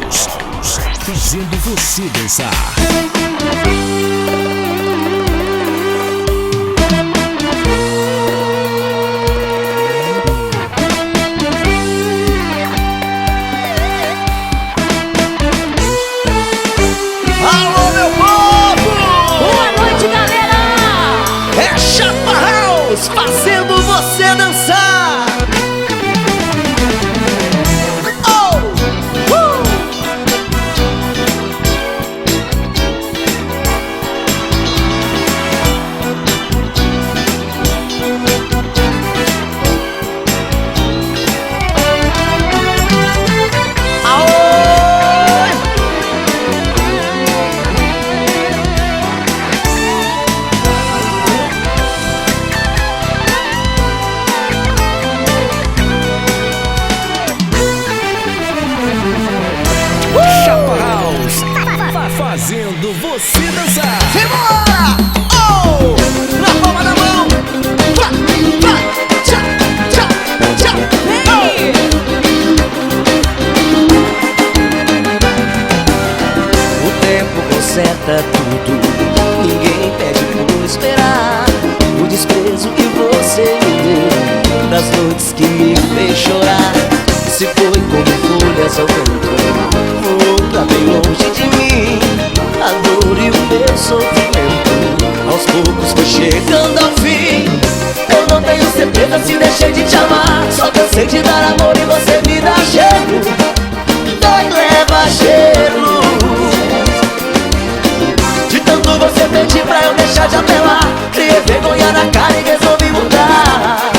House, fazendo você dançar. Alô, meu povo! Boa noite, galera! É Chapa House fazendo você dançar! Oh! Chapa House, fazendo você dançar. Simbora! Oh! Na palma da mão! Vá, vá, tchá, tchá, tchá! Vem! O tempo conserta tudo, ninguém pede por esperar. O desprezo que você me deu, das noites que me fez chorar, se foi como folhas ao vento, voou pra bem longe de mim. A dor e o meu sofrimento, aos poucos foi chegando ao fim. Eu não tenho certeza se deixei de te amar, só cansei de dar amor e você me dá gelo. Dói, leva gelo. De tanto você pedir pra eu deixar de apelar, criei vergonha na cara e resolvi mudar.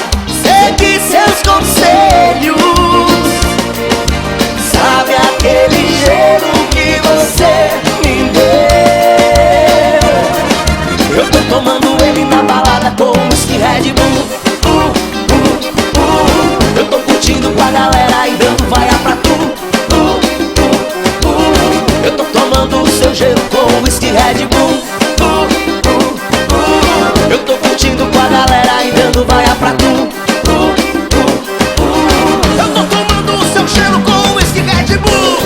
Segui seus conselhos. Sabe aquele gelo que você me deu? Eu tô tomando ele na balada com whisky Red Bull. Eu tô curtindo com a galera e dando vaia pra tu. Eu tô tomando o seu gelo com whisky Red Bull. Eu tô curtindo com a galera e dando vaia pra tu. Eu tô tomando o seu gelo com whisky Red Bull.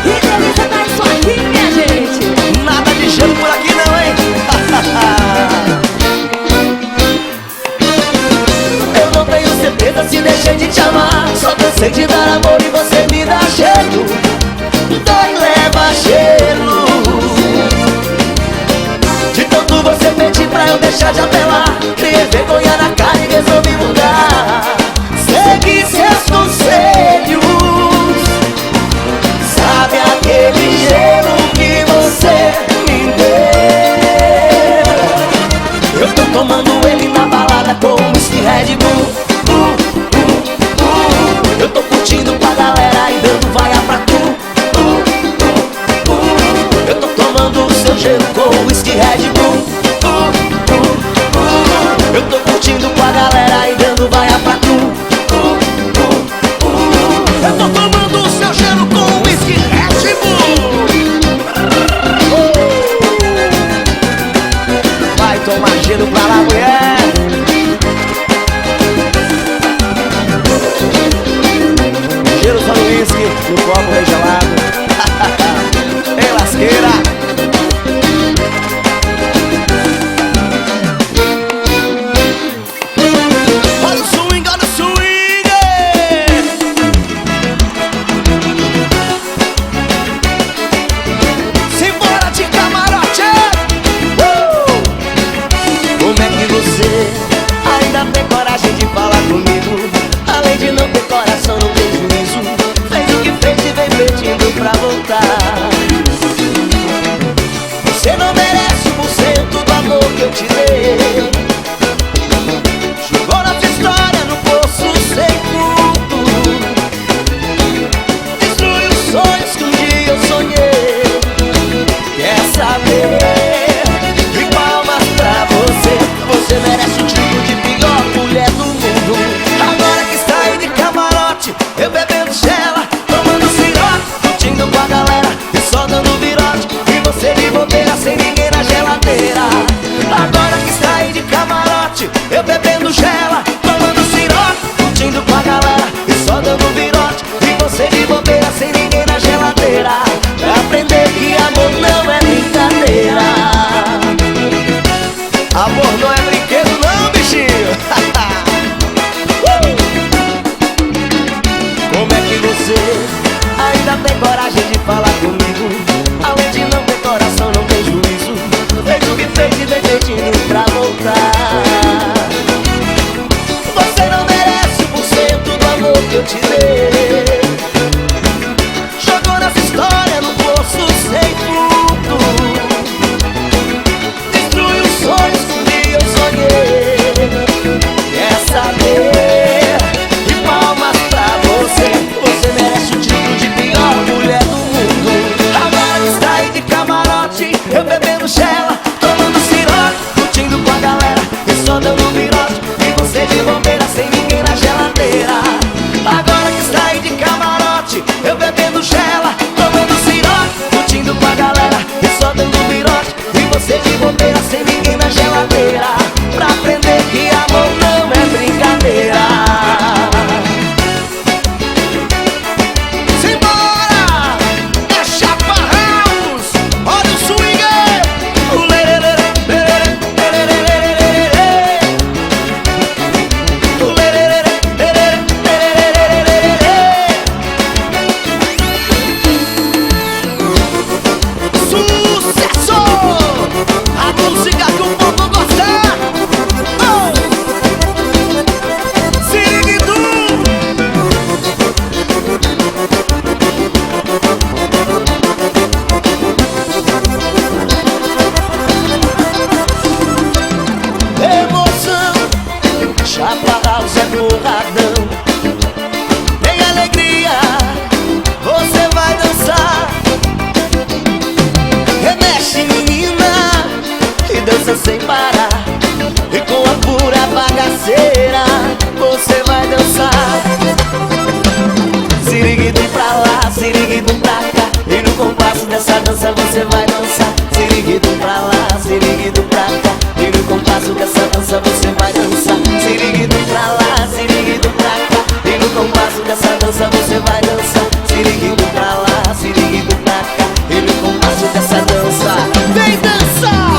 Que delícia tá isso aqui, minha gente! Nada de gelo por aqui não, hein? Eu não tenho certeza se deixei de te amar, só cansei de dar amor e você me dá gelo. Dói, leva gelo. De tanto você pedir pra eu deixar de apelar, criei vergonha na cara e resolvi mudar. Segui seus conselhos. Sabe aquele gelo que você me deu? Eu tô tomando ele na balada com whisky Red Bull. Eu tô curtindo com a galera e dando vaia pra tu. Eu tô tomando o seu gelo com whisky Red Bull. Eu tô curtindo com a galera e dando vaia pra tu. Eu tô tomando o seu gelo com whisky Red Bull. Vai tomar gelo pra lá, mulher. Gelo só no whisky, no copo regelado. Ei, lasqueira. Olha o swing, olha o swing. Simbora de camarote. Como é que você ainda tem coragem de falar comigo? Além de não ter coração, não tem juízo. Fez o que fez e vem pedindo pra voltar. Você não merece 1% do amor que eu te dei. Jogou nossa história no poço sem fundo. Destruiu os sonhos que um dia eu sonhei. Quer saber? E palmas pra você. Você merece o título de pior mulher do mundo. Agora que está aí de camarote, eu bebendo gela, tomando sirote, curtindo com a galera e só dando virote. E você de bobeira sem ninguém na geladeira. Agora que está aí de camarote, eu bebendo gela, tomando sirote, curtindo com a galera e só Amor não é brinquedo não, bichinho. Como é que você ainda tem coragem de falar comigo? Além de não ter coração, não tem juízo. Fez o que fez e vem pedindo pra voltar. Você não merece 1% do amor que eu te dei. Jogou nessa história no poço sem fundo. Destruiu os sonhos que eu sonhei. Quer saber? E palmas pra você. Você merece o título de pior mulher do mundo. Agora que está aí de camarote, eu bebendo Shella, tomando sirote, curtindo com a galera e só dando virote. E você de bombeira sem ninguém na geladeira. Agora que está aí de camarote, eu bebendo Shella, tomando sirote, curtindo com a galera e só dando virote. E você de bombeira sem ninguém na geladeira. Pra aprender que amor não é brincadeira. Simbora! É Chapa House! Olha o swing! O lererê, lererê, lererê, lererê. O lererê, lererê, lererê, lererê. Sucesso! A música que o povo gosta! Oh! Siriguidu! Emoção, Chapa House é porradão. Tem alegria, você vai dançar. Remexe, menina, e dança sem parar. E com a pura bagaceira, você vai dançar. Siriguidum pra lá, siriguidum pra cá. E no compasso dessa dança você vai dançar. Siriguidum pra lá, siriguidum pra cá. E no compasso dessa dança você vai dançar. Siriguidum pra lá, siriguidum pra cá. E no compasso dessa dança você vai dançar. Siriguidum pra lá, siriguidum pra cá. E no compasso dessa dança vem dançar.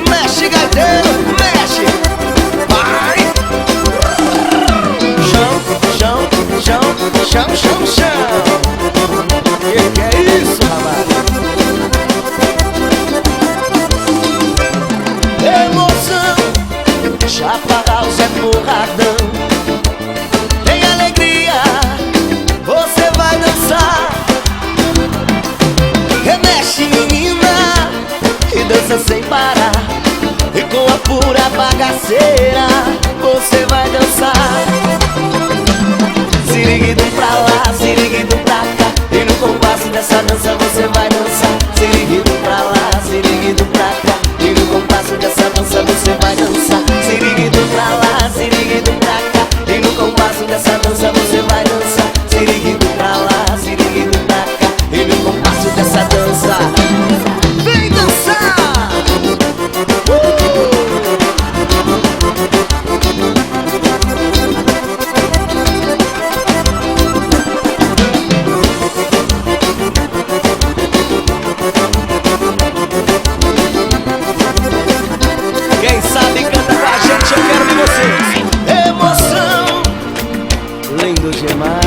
Mexe, gaiteiro, mexe. Vai. Chão, chão, chão, chão, chão, chão. Que é isso, rapaz? Emoção, Chapa House é porradão. Tem alegria, você vai dançar. Remexe, menina, e dança sem parar. E com a pura bagaceira você vai dançar. Siriguidum pra lá, siriguidum pra cá. E no compasso dessa dança você vai dançar. Siriguidum pra lá, siriguidum pra cá. E no compasso dessa dança você vai dançar. Siriguidum pra lá, siriguidum pra cá. E no compasso dessa dança você vai dançar. Siriguidum pra lá, siriguidum pra cá. E no compasso dessa dança vem dançar. Quem sabe canta com a gente, eu quero ver vocês. Emoção, lindo demais.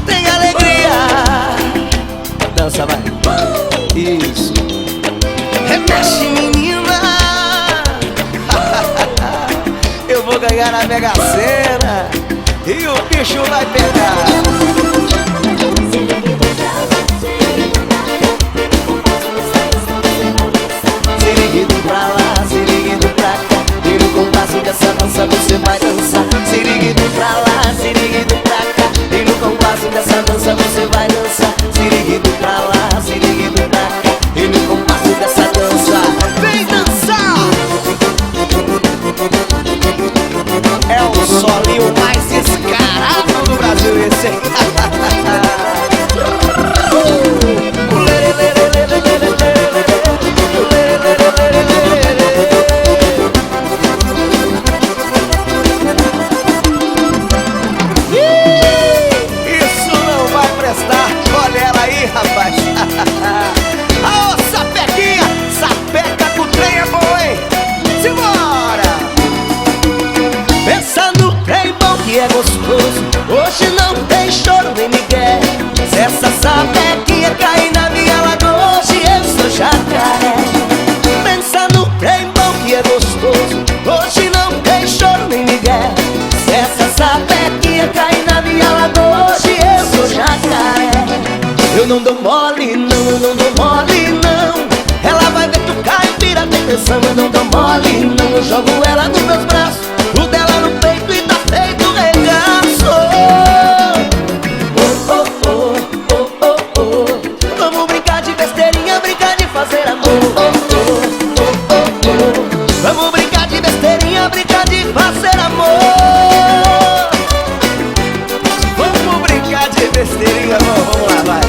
Tem alegria, dança, vai. Isso. Remexe, menina. Eu vou ganhar na Mega Sena e o bicho vai pegar. Siriguidum pra lá, siriguidum pra cá. E no compasso dessa dança você vai dançar. Siriguidum pra lá, siriguidum pra cá. E no compasso dessa dança você vai dançar. Siriguidum pra lá, siriguidum pra cá. E no compasso dessa dança vem dançar. É o solinho mais escarado do Brasil esse, hein? não, eu não dou mole não. Ela vai ver que o Caio vira detenção. Eu não dou mole não, eu jogo ela nos meus braços, o dela no peito e tá feito regaço. Oh, oh, oh, oh, oh, oh. Vamos brincar de besteirinha, brincar de fazer amor. Oh, oh, oh, oh, oh. Vamos brincar de besteirinha, brincar de fazer amor. Vamos brincar de besteirinha, vamos lá, vai.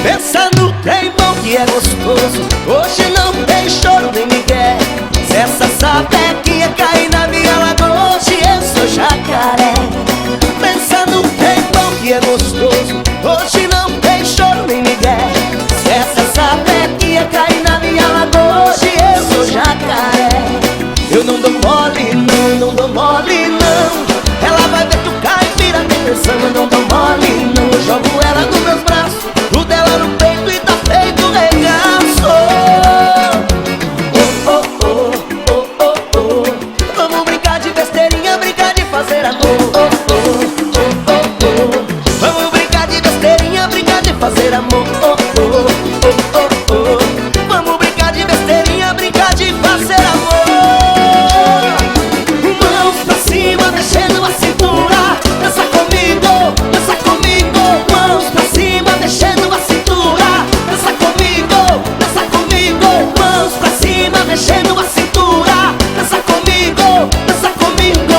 Pensa no trem bom que é gostoso, hoje não tem choro nem migué. Se essa sapequinha cair na minha lagoa, hoje eu sou jacaré. Pensa no trem bom que é gostoso, hoje não tem choro nem migué. Se essa sapequinha cair na minha lagoa, hoje eu sou jacaré. Eu não dou mole não, não dou mole não. Ela vai ver que o Caio vira detenção. Eu não dou mole não, eu jogo ela nos meus braços, o dela no peito e tá feito regaço. Oh, oh, oh, oh, oh, oh. Vamos brincar de besteirinha, brincar de fazer amor. Oh, oh, oh, oh, oh. Vamos brincar de besteirinha, brincar de fazer amor. Oh, oh, oh, oh, oh. Vamos brincar de besteirinha, brincar de fazer amor. Mãos pra cima, mexendo a cintura. Dança comigo, dança comigo. Mãos pra cima, mexendo a cintura. Dança comigo, dança comigo. Mãos pra cima, mexendo a cintura. Dança comigo, dança comigo.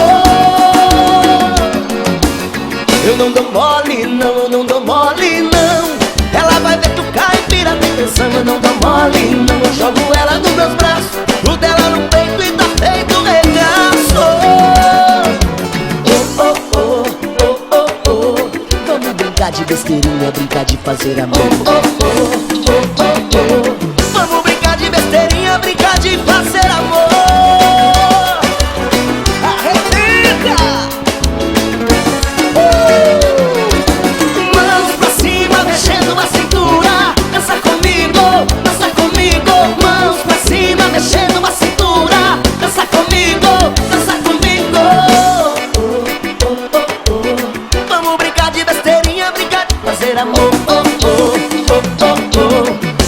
Eu não dou mole não, eu não dou mole não. Ela vai ver que o Caio vira detenção. Eu não dou mole não, eu jogo ela nos meus braços, o dela no peito e tá feito regaço. Oh, oh, oh, oh, oh, oh. Vamos brincar de besteirinha, brincar de fazer amor. Oh, oh, oh, oh, oh, oh. Vamos brincar de besteirinha, brincar de fazer amor. Arrebenta! Mãos pra cima, mexendo a cintura. Dança comigo, dança comigo. Mãos pra cima, mexendo a cintura. Dança comigo, dança comigo. Vamos brincar de besteirinha, brincar de fazer amor. Oh, oh, oh, oh, oh.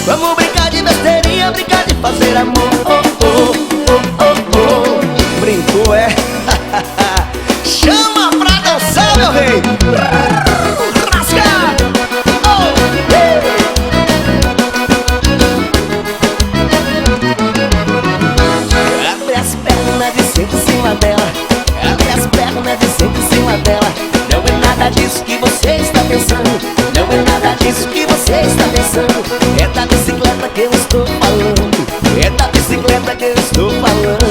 Vamos brincar de besteirinha, brincar de fazer amor. Oh, oh, oh, oh, oh. Brincou, é? Chama pra dançar, meu rei! Rasga! Oh, abre as pernas de sempre em cima dela. Abre as pernas de sempre em cima dela. Não é nada disso que você está pensando. Não é nada disso que você está pensando. É da bicicleta que eu estou falando. É da bicicleta que eu estou falando.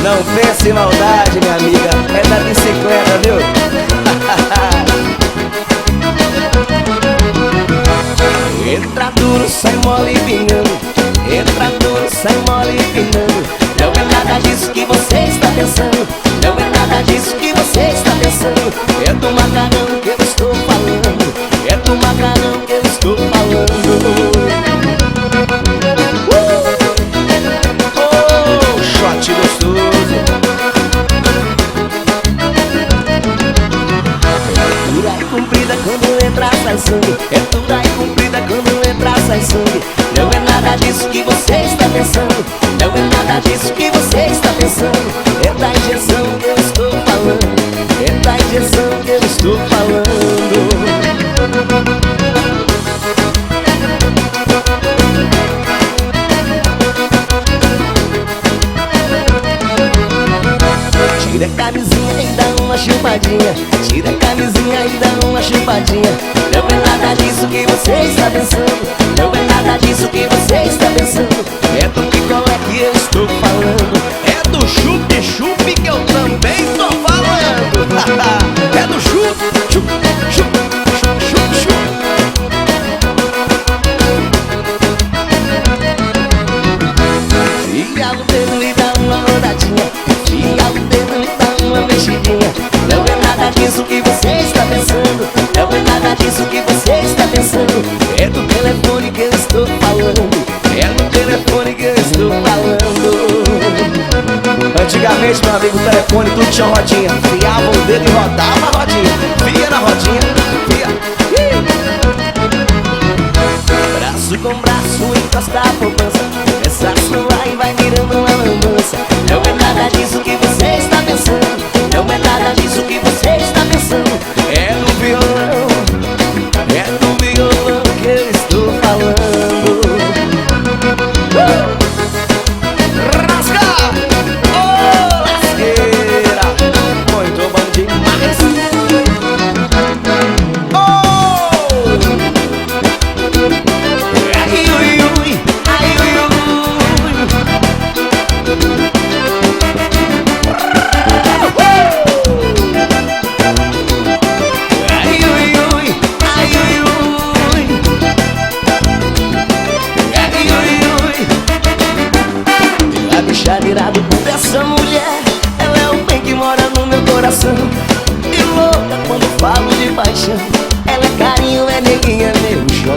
Não pense em maldade, minha amiga. É da bicicleta, viu? Entra duro, sai mole empinando. Entra duro, sai mole empinando. Não é nada disso que você está pensando. Não é nada disso que você está pensando. É do macarrão que eu estou falando. É do macarrão que eu estou falando. Oh, shot gostoso. É dura e comprida quando entra sai sangue. É dura e comprida quando entra sai sangue. Não é nada disso que você está pensando. Não é nada disso que você está pensando. É da injeção que eu estou falando. É da injeção que eu estou falando. Tira a camisinha e dá uma chupadinha. Tira a camisinha e dá uma chupadinha. Não é nada disso que você está pensando. Não é nada disso que você está pensando. É do picolé que eu estou falando. É do chup-chup que eu também estou falando. É do chup, chup, chup, chup, chup, chup. Enfia o dedo e dá uma rodadinha. Enfia o dedo e dá uma mexidinha. Não é nada disso que você está pensando. Não é nada disso que você está pensando. É do telefone que eu estou falando. É do telefone que eu estou falando. Antigamente, meu amigo, o telefone tudo tinha rodinha. Fiava o dedo e rodava a rodinha. Via na rodinha, via.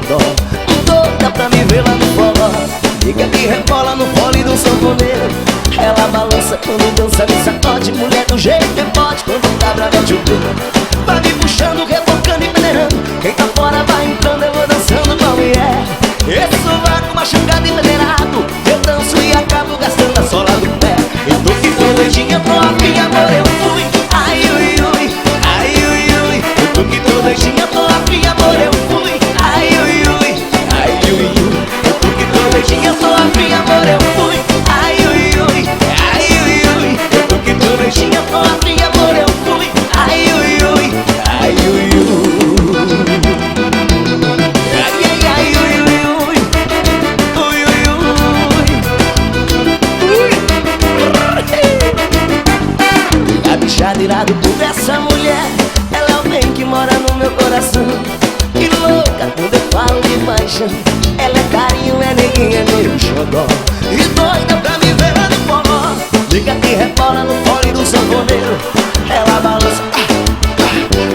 xodó. Doida pra me ver lá no forró. Liga que rebola no fole do sanfoneiro. Ela balança quando dança me sacode. Mulher do jeito que pode quando tá brava de ouvir. Vai me puxando, rebocando e peneirando. Quem tá fora vai entrando, eu vou dançando com a mulher. Esse sovaco machucado e peneirado, eu danço e acabo gastando a sola do pé. Eu tô que tô doidinha, tô afim, amor, eu fui. Ai, ui, ui, ai, ui, ui. Eu tô que tô doidinha, tô afim, amor, eu fui. Ai, ui, ui, ai, ui, ui. Eu tô que tô doidinha, tô afim, amor, eu fui. Ai, ui, ui, ai, ui, ui. Eu tô que tô doidinha, tô afim, amor, eu fui. Ai, ui, ui, ai, ui, ui. Irado por essa mulher, ela é o bem que mora no meu coração. E louca quando eu falo de paixão, ela é carinho, é neguinha, é meu xodó. E doida pra me ver lá no forró. Liga que rebola no fole do sanfoneiro. Ela balança,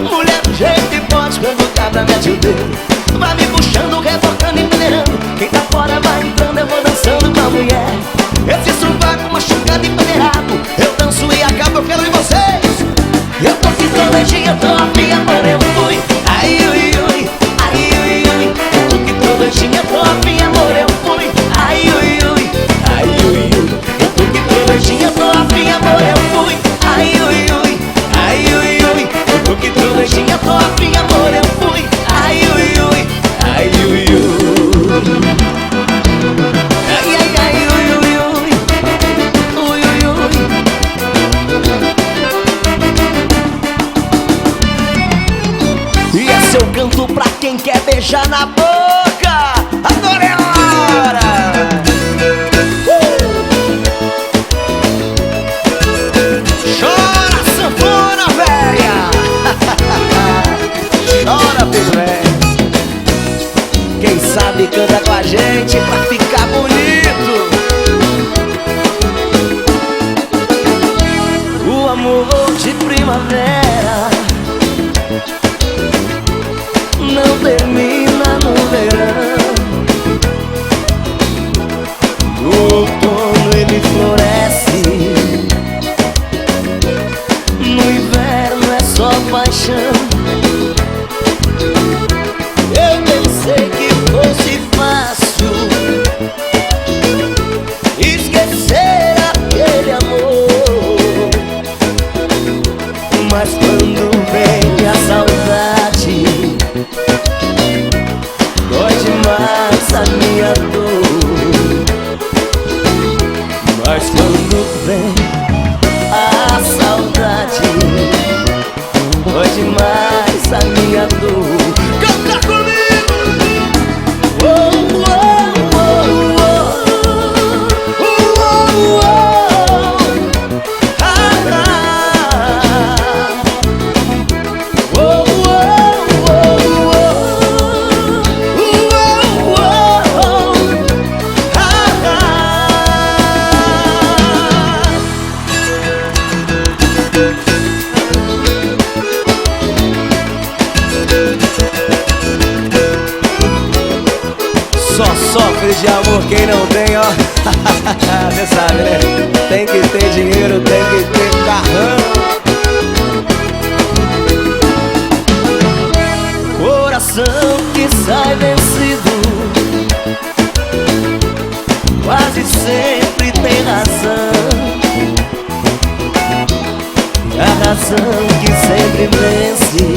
mulher do jeito que pode quando o cabra mete o dedo. Vai me puxando, rebocando e peneirando. Quem tá fora vai entrando, eu vou dançando com a mulher. Esse sovaco machucado e peneirado, eu danço e acabo, eu quero em vocês. Eu tô que tô doidinha, tô afim, amor, eu fui. Ai, ui, ui, ai, ui, ui. Eu tô que tô doidinha, tô afim, amor, eu fui. Ai, ui, ui, ai, ui, ui. Eu tô que tô doidinha, tô afim, amor, eu fui. Ai, ui, ui, ai, ui, ui. Eu tô que tô doidinha, tô afim, amor, eu fui. Ai, ui, ui, ai, ui, ui. Ai, ai, ai, ui, ui, ui. Ui, ui, ui. E esse eu canto pra quem quer beijar na boca. Agora é a hora. Chora, sanfona velha. Chora, filé. Quem sabe canta com a gente pra ficar bonito. O amor de primavera não termina no verão. No outono ele floresce, no inverno é só paixão. Eu pensei que fosse fácil esquecer aquele amor, mas quando vem a saudade, dói demais a minha dor. Mas quando vem a saudade, dói demais a minha dor. Canta comigo! Oh, oh, oh, oh. Oh, oh, oh. Ah, ah. Oh, oh, oh, oh. Só sofre de amor quem não tem, ó. Você sabe, né? Tem que ter dinheiro, tem que ter carrão. Coração que sai vencido quase sempre tem razão. E a razão que sempre vence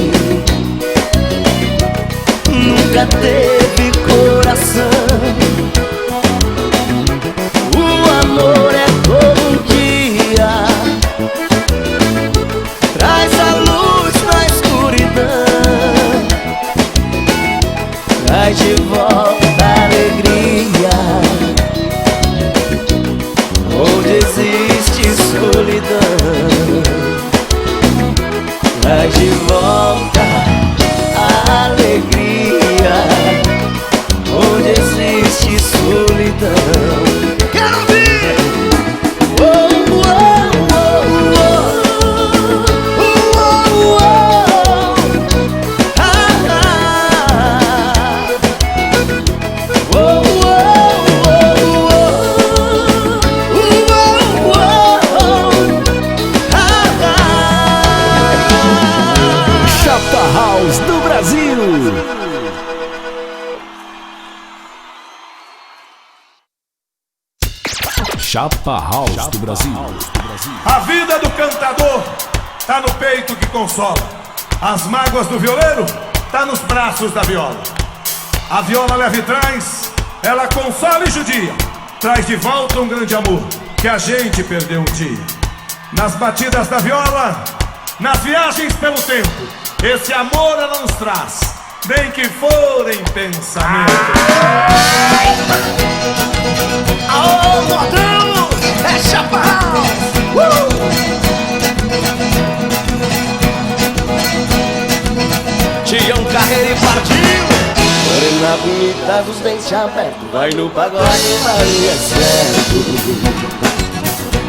nunca teve coração. O amor é como um dia, traz a luz na escuridão, traz de volta a alegria onde existe solidão, traz de volta a alegria onde existe solidão. Quero ouvir! Oh, oh, oh, oh. Oh, oh, oh. Ah, ah. Chapa House do Brasil. A vida do cantador tá no peito que consola. As mágoas do violeiro tá nos braços da viola. A viola leva e traz, ela consola e judia. Traz de volta um grande amor que a gente perdeu um dia. Nas batidas da viola, nas viagens pelo tempo, esse amor ela nos traz, bem que for em pensamento. Aô, Nordão! É Chapa House! Tião Carreira e partiu! Morena bonita dos dentes abertos, vai no pagode, vai é certo.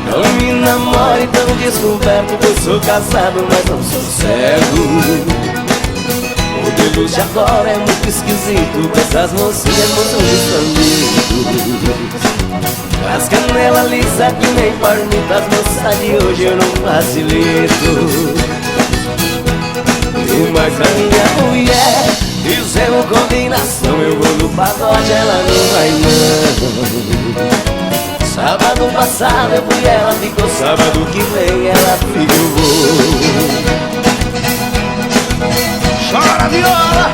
Não me namore tão descoberto, eu sou casado, mas não sou cego. O modelo de agora é muito esquisito, com essas mocinhas moçam de amigos. As canelas lisas que nem parmita, as moças de hoje eu não facilito. Mas a minha mulher fizemos combinação, eu vou no pagode, ela não vai não. Sábado passado eu fui, ela ficou, sábado que vem ela fica, eu vou. Chora viola!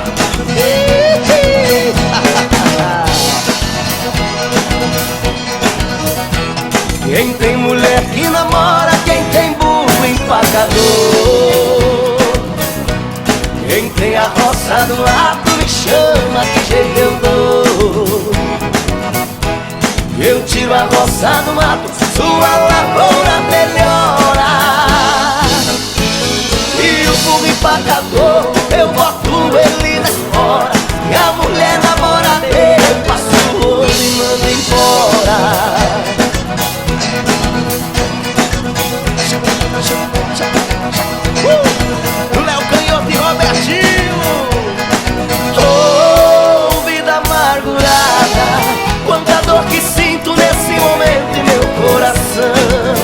Quem tem mulher que namora, quem tem burro empacador, quem tem a roça do lado me chama, que jeito eu dou. Eu tiro a roça do mato, sua lavoura melhora. E o burro empacador, eu boto ele na espora. E a mulher namora dele, eu passo o olho e mando embora. Léo Canhoto e Robertinho. Oh, vida amargurada, quanta dor que sinto nesse momento em meu coração.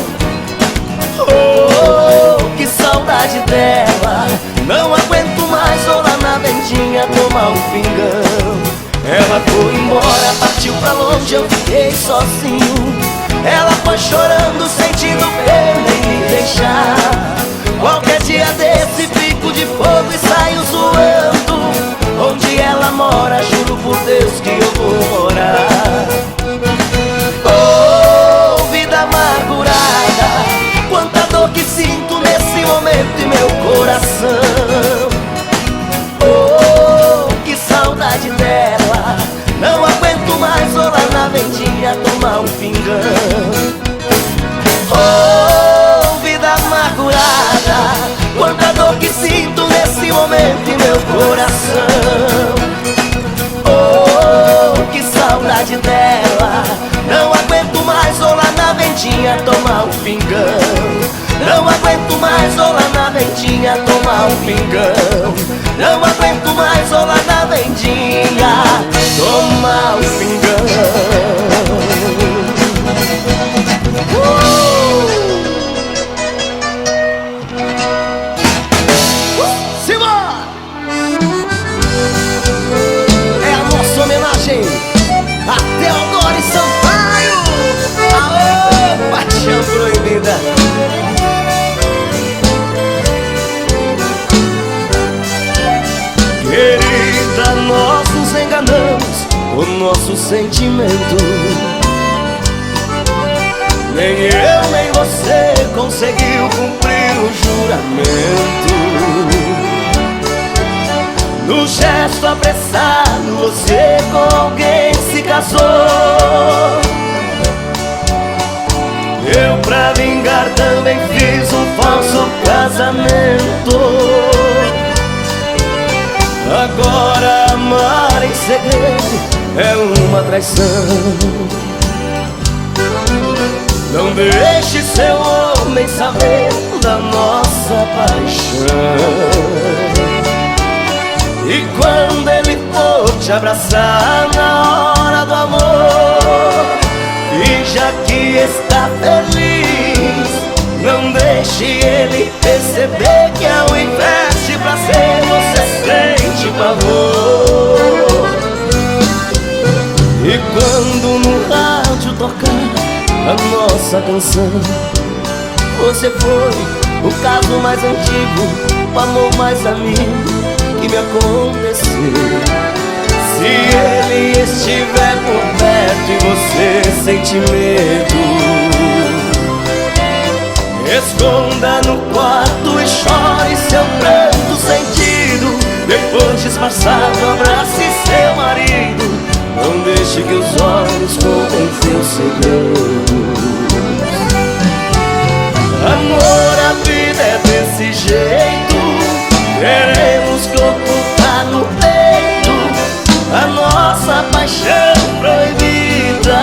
Oh, que saudade dela, não aguento mais, vou lá na vendinha tomar um pingão. Ela foi embora, partiu pra longe, eu fiquei sozinho. Ela foi chorando, sentindo pena em me deixar. Qualquer dia desse fico de fogo e saio zoando. Onde ela mora, juro por Deus que eu vou morar. Oh, vida amargurada, quanta dor que sinto nesse momento em meu coração. Oh, que saudade dela, não aguento mais, vou lá na vendinha tomar um pingão. Oh, vida amargurada, quanta dor que sinto nesse momento em meu coração. Oh, que saudade dela, não aguento mais, vou lá na vendinha tomar um pingão. Não aguento mais, vou lá na vendinha tomar um pingão. Não aguento mais, vou lá na vendinha tomar um pingão. É a nossa homenagem a Teodoro e Sampaio. Aô, paixão proibida. Querida, nós nos enganamos com nosso sentimento. Nem eu nem você conseguiu cumprir o juramento. No gesto apressado você com alguém se casou. Eu pra vingar também fiz um falso casamento. Agora amar em segredo é uma traição. Não deixe seu homem saber da nossa paixão. E quando ele for te abraçar na hora do amor, finja que está feliz. Não deixe ele perceber que ao invés de prazer você sente pavor. E quando no rádio tocar a emoção. Você foi o caso mais antigo, o amor mais amigo que me aconteceu. Se ele estiver por perto e você sente medo, esconda no quarto e chore seu pranto sentido. Depois disfarçado, abrace seu marido. Não deixe que os olhos contem seus segredos. Amor, a vida é desse jeito. Teremos que ocultar no peito a nossa paixão proibida.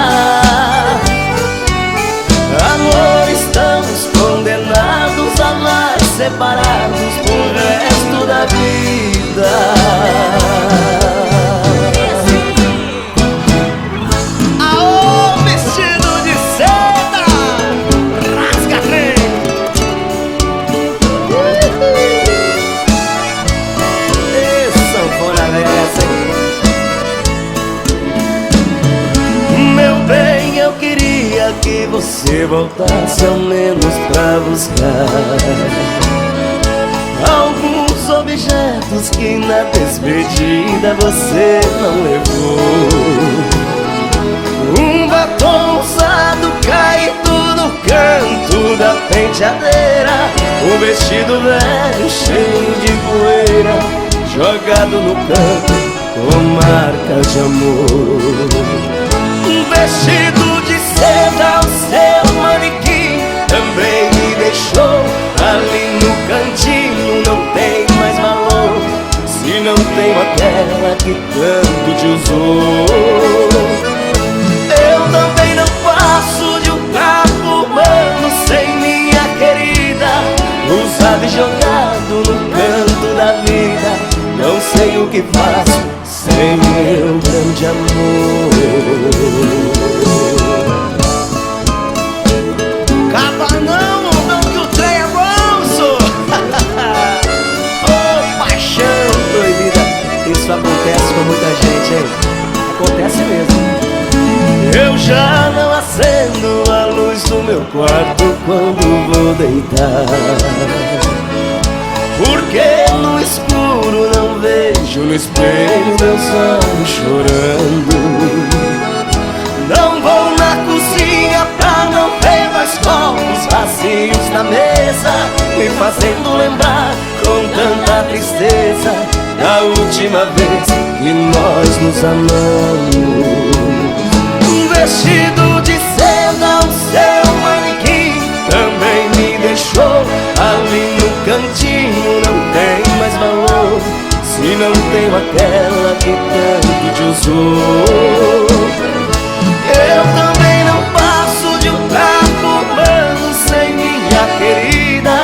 Amor, estamos condenados a mais separados pro resto da vida. Aô, vestido de seda, rasga trem. Sanfona essa, hein? Meu bem, eu queria que você voltasse ao menos pra buscar alguns objetos que na despedida você não levou. Um batom usado caído no canto da penteadeira, um vestido velho cheio de poeira jogado no canto com marca de amor. Um vestido de seda, o seu manequim também me deixou ali no cantinho. Não tem mais valor se não tenho aquela que tanto te usou. Eu também não passo de um trapo humano sem minha querida, usado e jogado no canto da vida. Não sei o que faço sem meu grande amor. Capa não que o trem é manso. Oh, paixão proibida. Isso acontece com muita gente, hein? Acontece mesmo. Eu já não acendo a luz do meu quarto quando vou deitar, porque no escuro não vejo no espelho meus olhos chorando. Não vou na cozinha pra não ver mais copos vazios na mesa, me fazendo lembrar com tanta tristeza da última vez que nós nos amamos. Um vestido de seda, o seu manequim também me deixou ali no cantinho. Não tem mais valor se não tenho aquela que tanto te usou. Eu também não passo de um trapo humano sem minha querida,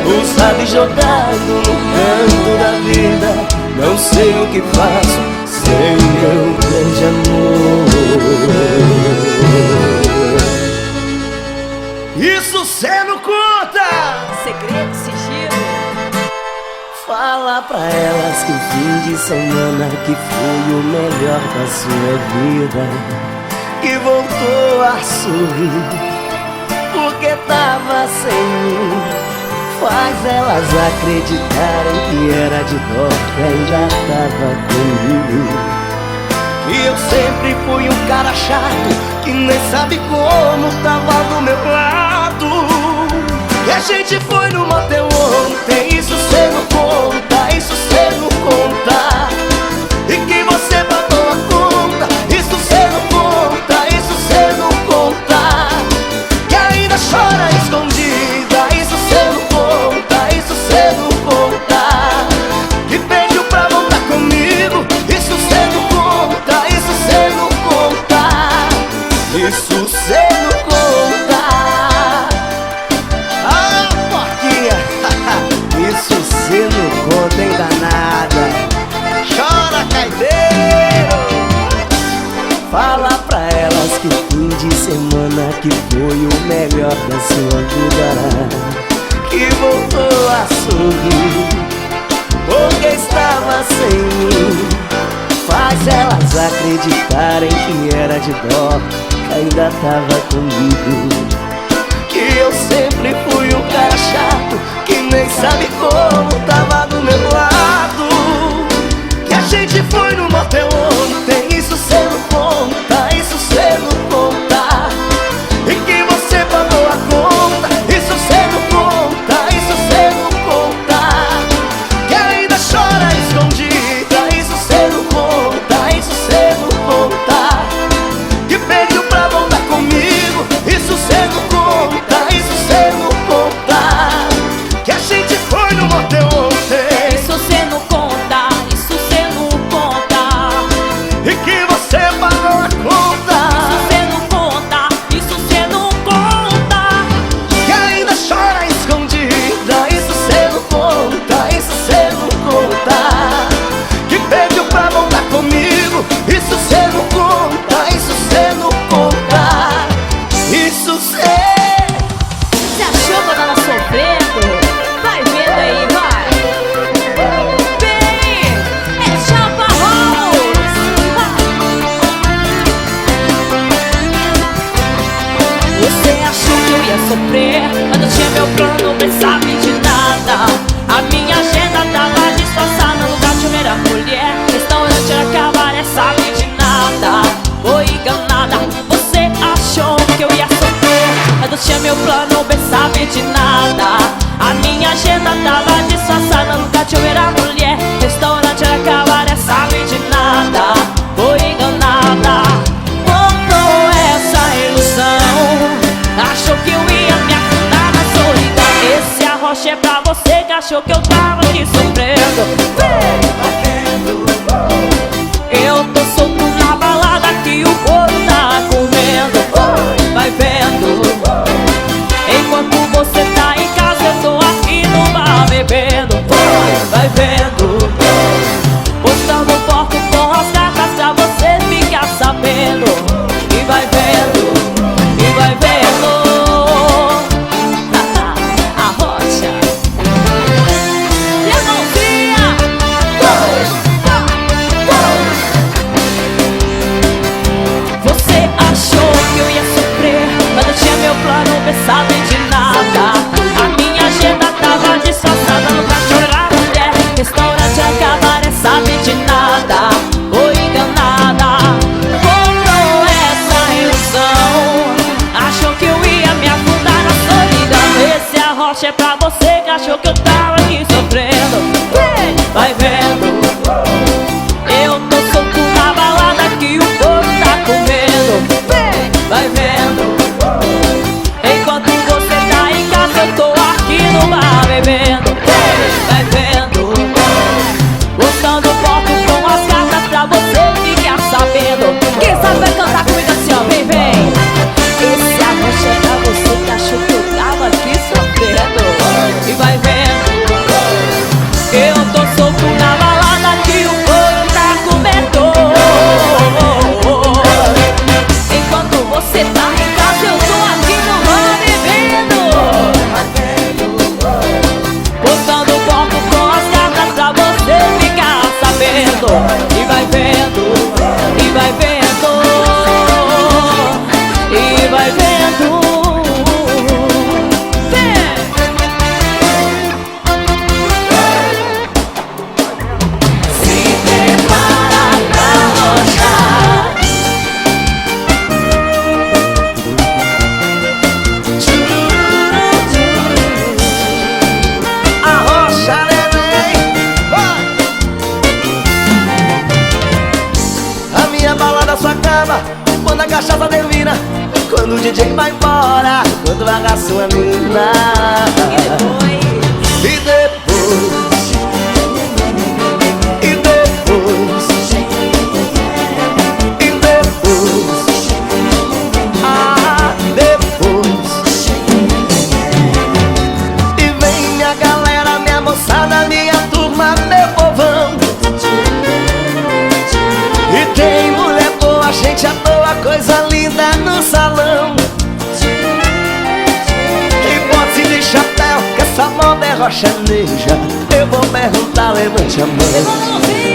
usado e jogado no canto da vida. Não sei o que faço sem meu grande amor. Isso cê não conta! Segredo, sigilo. Fala pra elas que o fim de semana que foi o melhor da sua vida, que voltou a sorrir porque tava sem mim. Faz elas acreditarem que era de dó que ainda tava comigo, que eu sempre fui um cara chato que nem sabe como tava do meu lado. E a gente foi no motel ontem, isso cê não conta, isso cê não conta. E que você pagou a conta, isso cê não conta, isso cê não conta. Que ainda chora escondida, isso cê não conta, isso cê não conta. Que pediu pra voltar comigo, isso cê não conta, isso cê não conta. Isso cê não conta. Ah, porquinha, isso cê não conta, hein, danada. Chora, caideiro. Fala pra elas que fim de semana que foi o melhor da sua vida, que voltou a sorrir porque estava sem mim. Faz elas acreditarem que era de dó, que ainda tava comigo, sempre fui um cara chato que nem sabe como tava do meu lado. Que a gente foi no motel ontem, isso cê não conta, isso cê não conta. E que você pagou a conta, isso cê não conta, isso cê não conta. Que ainda chora escondida, isso cê não conta, isso cê não conta. Que pediu pra voltar comigo, isso cê não conta, isso cê não conta. Que a gente foi no motel ontem, Isso cê não conta, isso cê não conta. e que você pagou a conta. Isso cê não conta, isso cê não conta. Que ainda chora escondida, isso cê não conta, isso cê não conta. Que pediu pra voltar comigo, isso cê não conta, isso cê não conta. Isso cê... Você achou que eu tava sofrendo? Vai vendo aí, vai. Vem aí, é Chapa House. Você achou que eu ia sofrer, mas não tinha meu plano, nem sabe de nada. A minha agenda tava disfarçada, no lugar de ver a mulher. Restaurante era cabaré, sabe de nada. Foi enganada, você achou que eu ia sofrer, mas não tinha meu plano, bem sabe de nada. A minha agenda tava disfarçada, no lugar de ver a mulher. Restaurante era cabaré, sabe de nada. Foi enganada, comprou essa ilusão. Achou que eu ia me afundar na solidão. Esse arrocha é pra você que achou que eu tava aqui sofrendo. Eu tô solto na balada que o couro tá comendo. Vai vendo, enquanto você tá em casa eu tô aqui no bar bebendo. Vai vendo, postando foto com as gatas pra você ficar sabendo. E vai vendo, e vai vendo. A rocha e a mãozinha. Você achou que eu ia sofrer, mas não tinha meu plano, bem sabe de nada. A minha agenda tava disfarçada, no cachorro era mulher. Restaurante era cabaré, sabe de nada. Foi enganada, comprou essa ilusão. Achou que eu ia me afundar na solidão. Esse arrocha é pra você que achou que eu tava aqui sofrendo. Vai vendo, eu tô solto na balada que o povo tá comendo. Vai vendo, enquanto você tá em casa eu tô aqui no bar bebendo. Vai vendo, postando foto com as gatas pra você ficar sabendo. Quem sabe vai cantar comigo assim, ó, vem, vem. Esse arrocha é pra você que achou que eu tava aqui sofrendo. E vai vendo, eu tô solto na balada que o povo tá comendo. Enquanto você tá em casa eu tô aqui no bar bebendo. Postando foto com as gatas pra você ficar sabendo. E vai vendo, e vai vendo, e vai vendo. Vem! Se prepara pra rochar. Arrocha, neném, vai! A minha balada só acaba quando a cachaça termina, quando o DJ vai embora, quando larga sua mina. E depois, e depois, e depois, ah, depois. E vem minha galera, minha moçada, minha turma, meu povão. E tem mulher boa, gente à toa, coisa linda no salão. E bote de chapéu, que essa moda é rochaneja. Eu vou perguntar, levante a mão.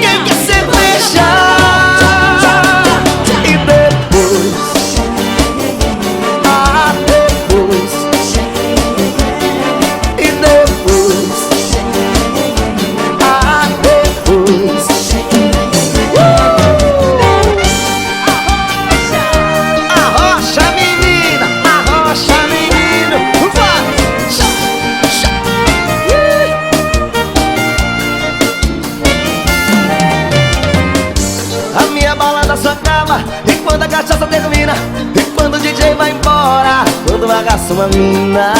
Quem quer cerveja? E depois, ah, depois, na sua cama, e quando a cachaça termina, e quando o DJ vai embora, quando bagaça uma mina.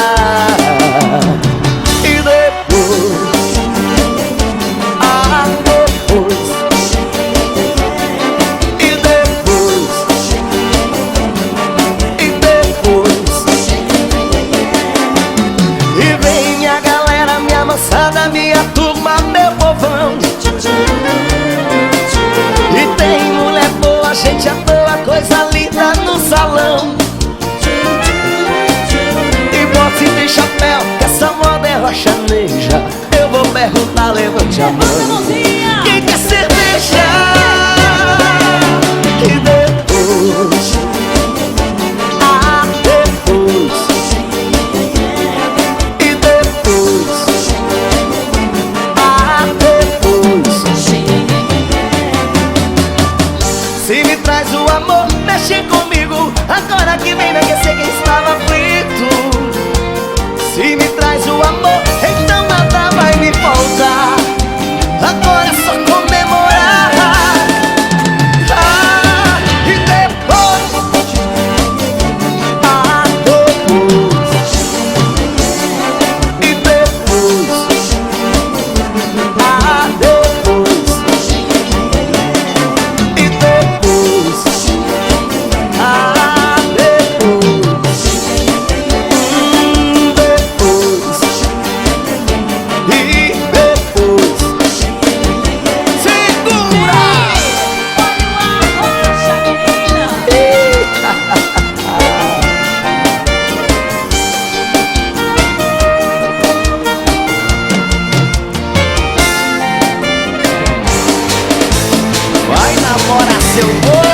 E depois, depois, e depois, e depois, e vem minha galera, minha moçada, minha turma, meu povão. E tem mulher boa, gente à toa, coisa linda no salão. E bota e tem chapéu, que essa moda é rochaneja. Eu vou perguntar, levante a mão. Quem quer cerveja? E depois, depois, e depois, depois. Se me traz o amor, mexe comigo. Agora que vem me aquecer quem estava aflito. Se me traz o amor, então nada vai me faltar. Agora é só comemorar. E depois, depois, e depois, depois, e depois, vai namorar seu povo.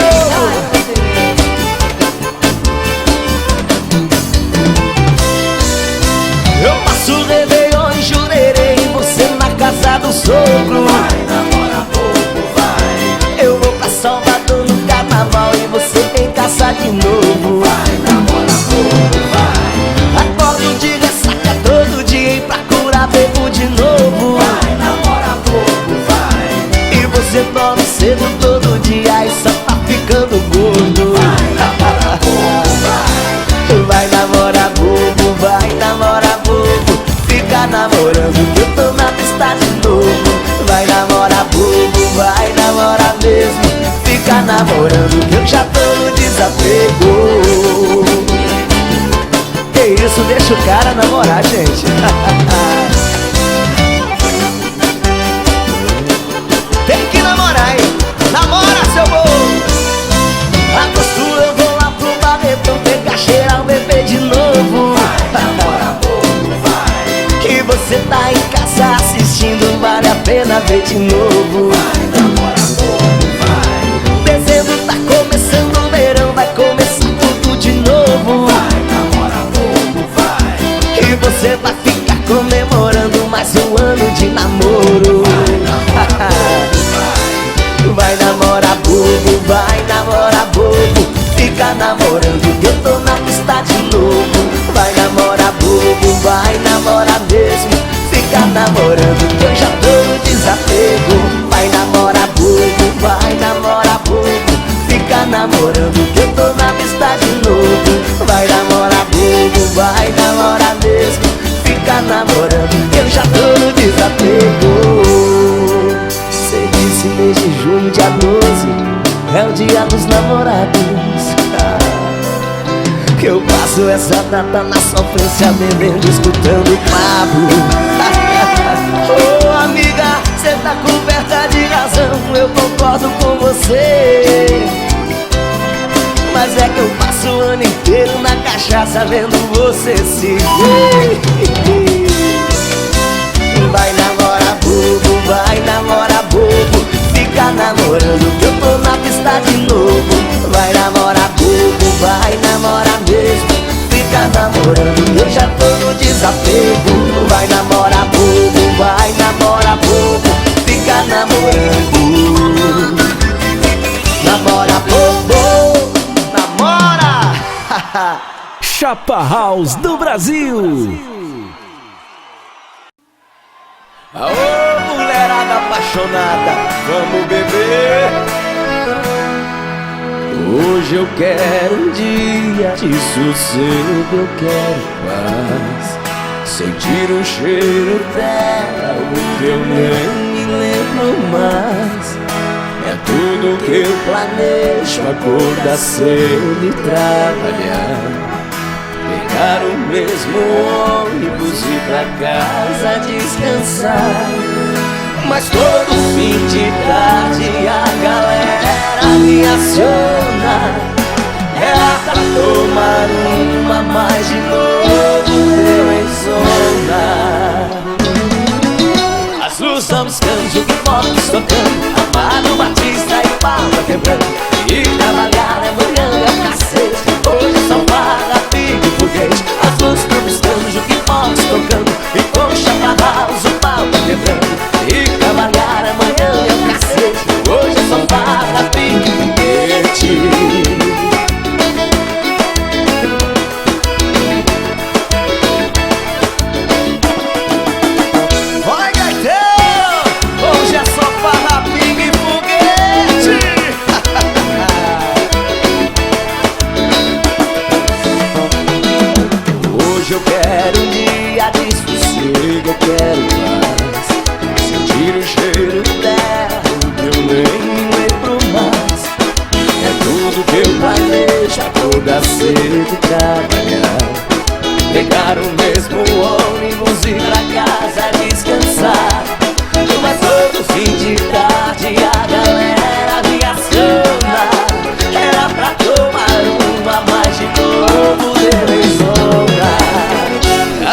Eu passo o Réveillon em Jurerê, e você na casa do sogro. Vai namorar povo, vai. Eu vou pra Salvador no carnaval, e você em casa de novo. Vai namorar povo, vai. Acordo de ressaca todo dia e pra curar bebo de novo. Vai namorar povo, vai. E você dorme cedo todo dia e só tá ficando gordo. Vai namorar bobo, vai. Vai namorar bobo, vai namorar bobo. Fica namorando que eu tô na pista de novo. Vai namorar bobo, vai namorar mesmo. Fica namorando que eu já tô no desapego. Que isso, deixa o cara namorar, gente. Tem que namorar, hein? Namora, seu povo. Agosto eu vou lá pro Barretão pegar, cheirar o bebê de novo. Vai, namora, povo, vai. Que você tá em casa assistindo, vale a pena ver de novo. Vai, namora, povo, vai. Dezembro tá começando, o verão vai começar tudo de novo. Vai, namora, povo, vai. Que você vai ficar comemorando mais um ano de namoro. Vai namorar bobo, vai namorar bobo. Fica namorando que eu tô na pista de novo. Vai namorar bobo, vai namorar mesmo. Fica namorando que eu já tô no desapego. Vai namorar bobo, vai namorar bobo. Fica namorando que eu tô na pista de novo. Vai namorar bobo, vai namorar mesmo. Fica namorando que eu já tô no desapego. Esse mês de junho, dia 12, é o dia dos namorados. Que eu passo essa data na sofrência, bebendo, escutando papo. Oh, amiga, cê tá coberta de razão, eu concordo com você. Mas é que eu passo o ano inteiro na cachaça vendo você se ver. Vai namorar bobo, vai namorar bobo. Fica namorando que eu tô na pista de novo. Vai namorar bobo, vai namorar mesmo. Fica namorando que eu já tô no desapego. Vai namorar bobo, vai namorar bobo. Fica namorando. Namora bobo, namora. Chapa House do Brasil. Aô, mulherada apaixonada, vamos beber. Hoje eu quero um dia de sossego, eu quero paz, sentir o cheiro dela, o que eu nem me lembro mais. É tudo que eu planejo, acordar cedo e trabalhar, pegar o mesmo ônibus e ir pra casa descansar. Mas todo fim de tarde a galera me aciona, era pra tomar uma mais de novo, deu em zona. As luzes estão piscando, jukebox tocando, Amado Batista e pau tá quebrando. E trabalhar amanhã é um cacete, hoje é só farra, pique e foguete. As luzes estão piscando, jukebox tocando, e com chaparraus o pau tá quebrando. E trabalhar amanhã é um cacete, hoje é só farra, pique e foguete. Hoje eu quero um dia de sossego, eu quero paz, sentir o cheiro dela, eu nem me lembro mais. É tudo que eu planejo, acordar cedo e trabalhar, pegar o mesmo ônibus e ir pra casa descansar. Mas todo fim de tarde a galera me aciona, era pra tomar uma mais de novo, deu em zona.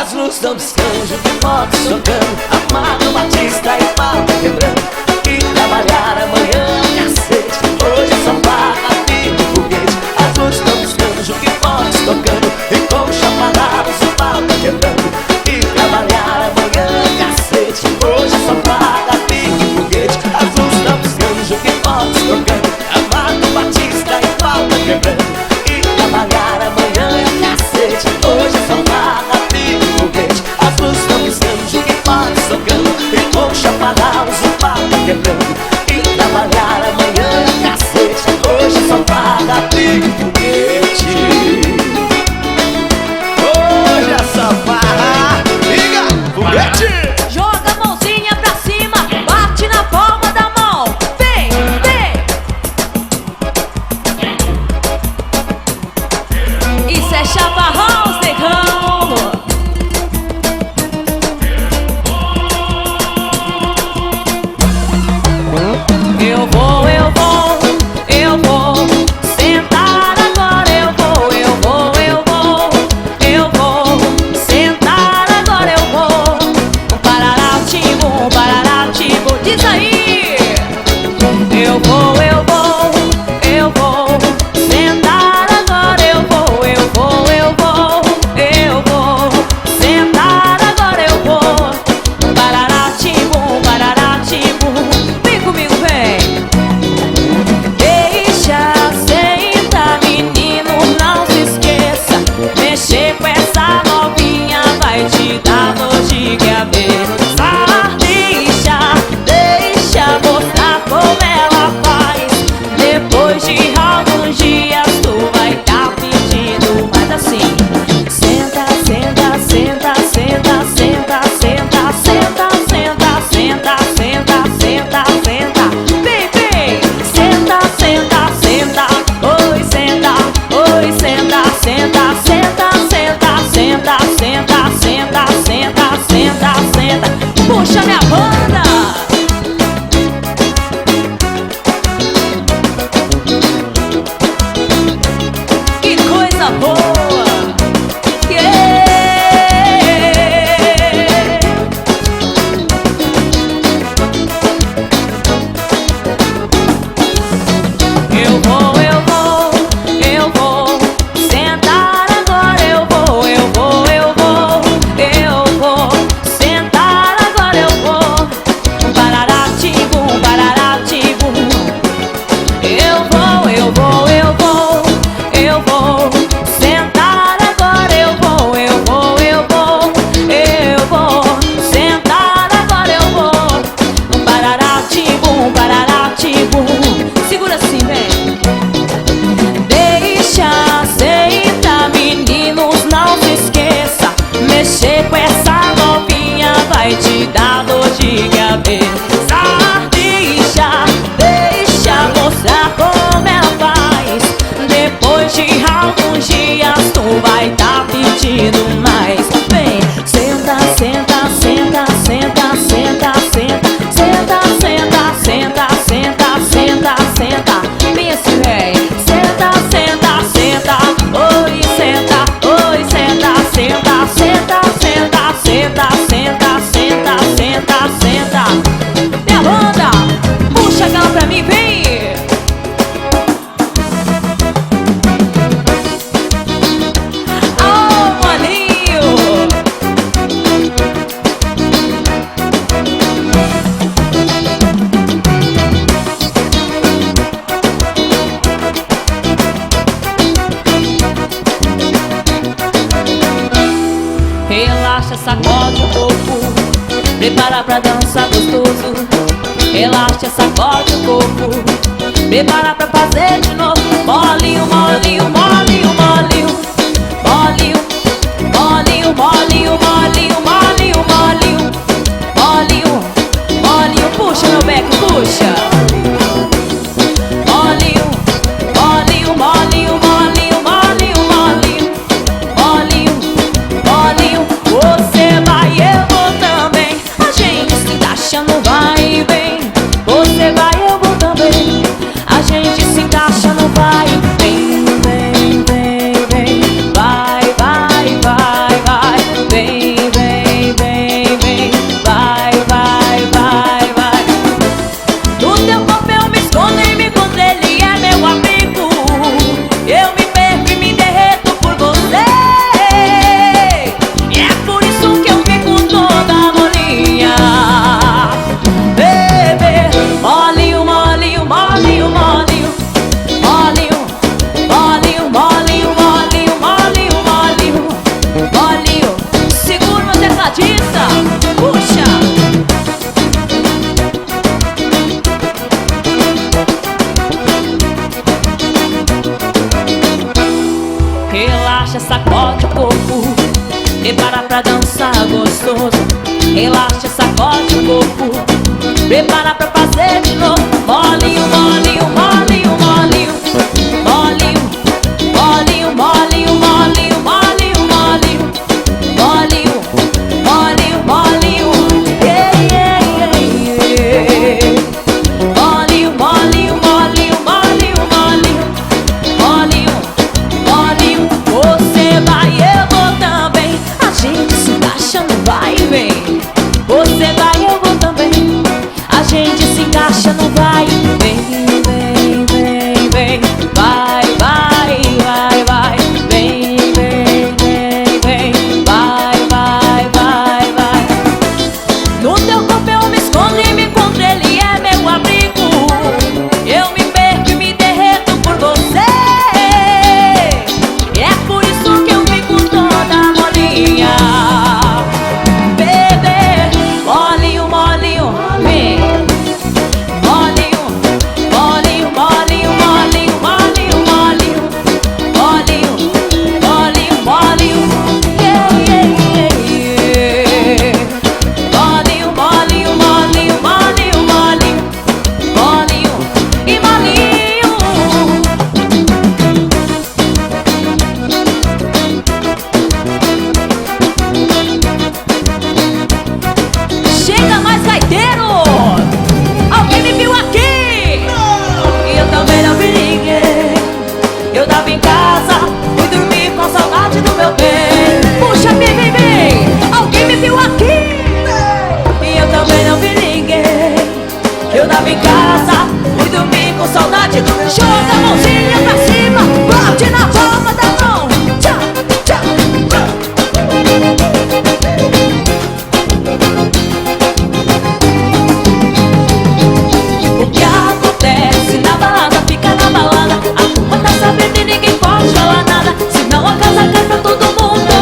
As luzes estão piscando, jukebox tocando, Amado Batista e pau tá quebrando. E trabalhar amanhã, cacete, hoje é só farra, pique e foguete. As luzes estão piscando, jukebox tocando, e com chaparraus o pau tá quebrando. E trabalhar amanhã, cacete, hoje é só farra, pique e foguete. As luzes estão piscando, jukebox tocando, Amado Batista e pau tá quebrando. E trabalhar amanhã, cacete, hoje é só farra, pique e foguete. As luzes estão piscando, jukebox tocando, e com chaparraus o pau tá quebrando. E trabalhar amanhã, cacete, hoje é só farra, pique e foguete. Hoje é só farra, liga, foguete. Joga a mãozinha pra cima, bate na palma da mão. Vem, vem. Isso é Chapa House, negão. Eu vou, eu vou, eu vou sentar agora. Eu vou, eu vou, eu vou, eu vou sentar agora. Eu vou parará, timbu, diz aí. Eu vou, eu vou, eu vou sentar agora. Eu vou, eu vou, eu vou, eu vou sentar agora. Eu vou parará, timbu, vem comigo, vem. Deixa sentar, menino, não se esqueça. Mexer com essa novinha vai te dar dor de cabeça. Deixa mostrar como ela faz. Depois de alguns dias tu vai tá pedindo mais assim. Senta, senta, senta, senta, senta, senta, senta, senta, senta, senta, senta, senta. Vem, vem. Senta, senta, senta. Oi, senta. Oi, senta, senta, senta, senta, senta, senta, senta, senta, senta, senta. Puxa minha banda. Que coisa boa! Yeah! Eu vou, eu vou, eu vou sentar agora. Eu vou, eu vou, eu vou, eu vou sentar agora. Eu vou parará, timbu. Eu vou, eu vou, eu vou, eu vou sentar agora. Eu vou, eu vou, eu vou, eu vou sentar agora. Eu vou parará, timbu. Segura assim, vem. prepara pra dançar gostoso. Relaxa, sacode o corpo, prepara pra fazer de novo. Molinho, molinho, molinho, molinho, molinho, molinho, molinho, molinho, molinho, molinho, molinho, molinho. Puxa meu beco, puxa. Molinho, molinho, molinho, molinho, molinho, molinho, molinho, molinho. Você vai, eu vou também. A gente se encaixa, não vai e vem. Você vai, eu vou também. A gente se encaixa, não vai. Vem, vem, vem, vem. Vai, vai, vai, vai. Vem, vem, vem, vem. Vai, vai, vai, vai. No teu corpo eu me escondo e me encontro, ele é meu amigo. Eu me perco e me derreto por você. E é por isso que eu fico toda molinha. Bebê, molinho, molinho, molinho, molinho, molinho, molinho, molinho, molinho, molinho, molinho, molinho. Segura meu tecladista, puxa. Relaxa, sacode o corpo, prepara pra dançar gostoso. Relaxa, sacode o corpo, prepara pra fazer de novo. Molinho, molinho, molinho, molinho, molinho, molinho, molinho, molinho, molinho, molinho, molinho, molinho, molinho, yeah, yeah, yeah. Molinho, molinho, molinho, molinho, molinho, molinho, molinho. Você vai, eu vou também. A gente se encaixa, não vai e vem. Você vai, eu vou também. A gente se encaixa, não vai. Vem, vem, vem, vem. Vai, vai, vai, vai. Vem, vem, vem, vem. Vai, vai, vai, vai. No teu corpo eu me escondo e me encontro, ele é meu abrigo. Eu me perco e me derreto por você. E é por isso que eu fico toda molinha. Bebê, molinho, molinho, vem. Molinho, molinho, molinho, molinho, molinho, molinho, molinho, molinho, molinho, yeah, yeah, yeah. Molinho, molinho, molinho, molinho, molinho, molinho e molinho. Chega mais, gaiteiro! Alguém me viu aqui? E eu também não vi ninguém. Eu tava em casa, fui dormir com saudade do meu bem. Puxa, vem, vem, vem. Alguém me viu aqui? E eu também não vi ninguém. Eu tava em casa, fui dormir com saudade do meu. Joga a mãozinha pra cima, bate na palma da mão. Tchau, tchau. O que acontece na balada fica na balada. A turma tá sabendo e ninguém pode falar nada, senão a casa cai pra todo mundo.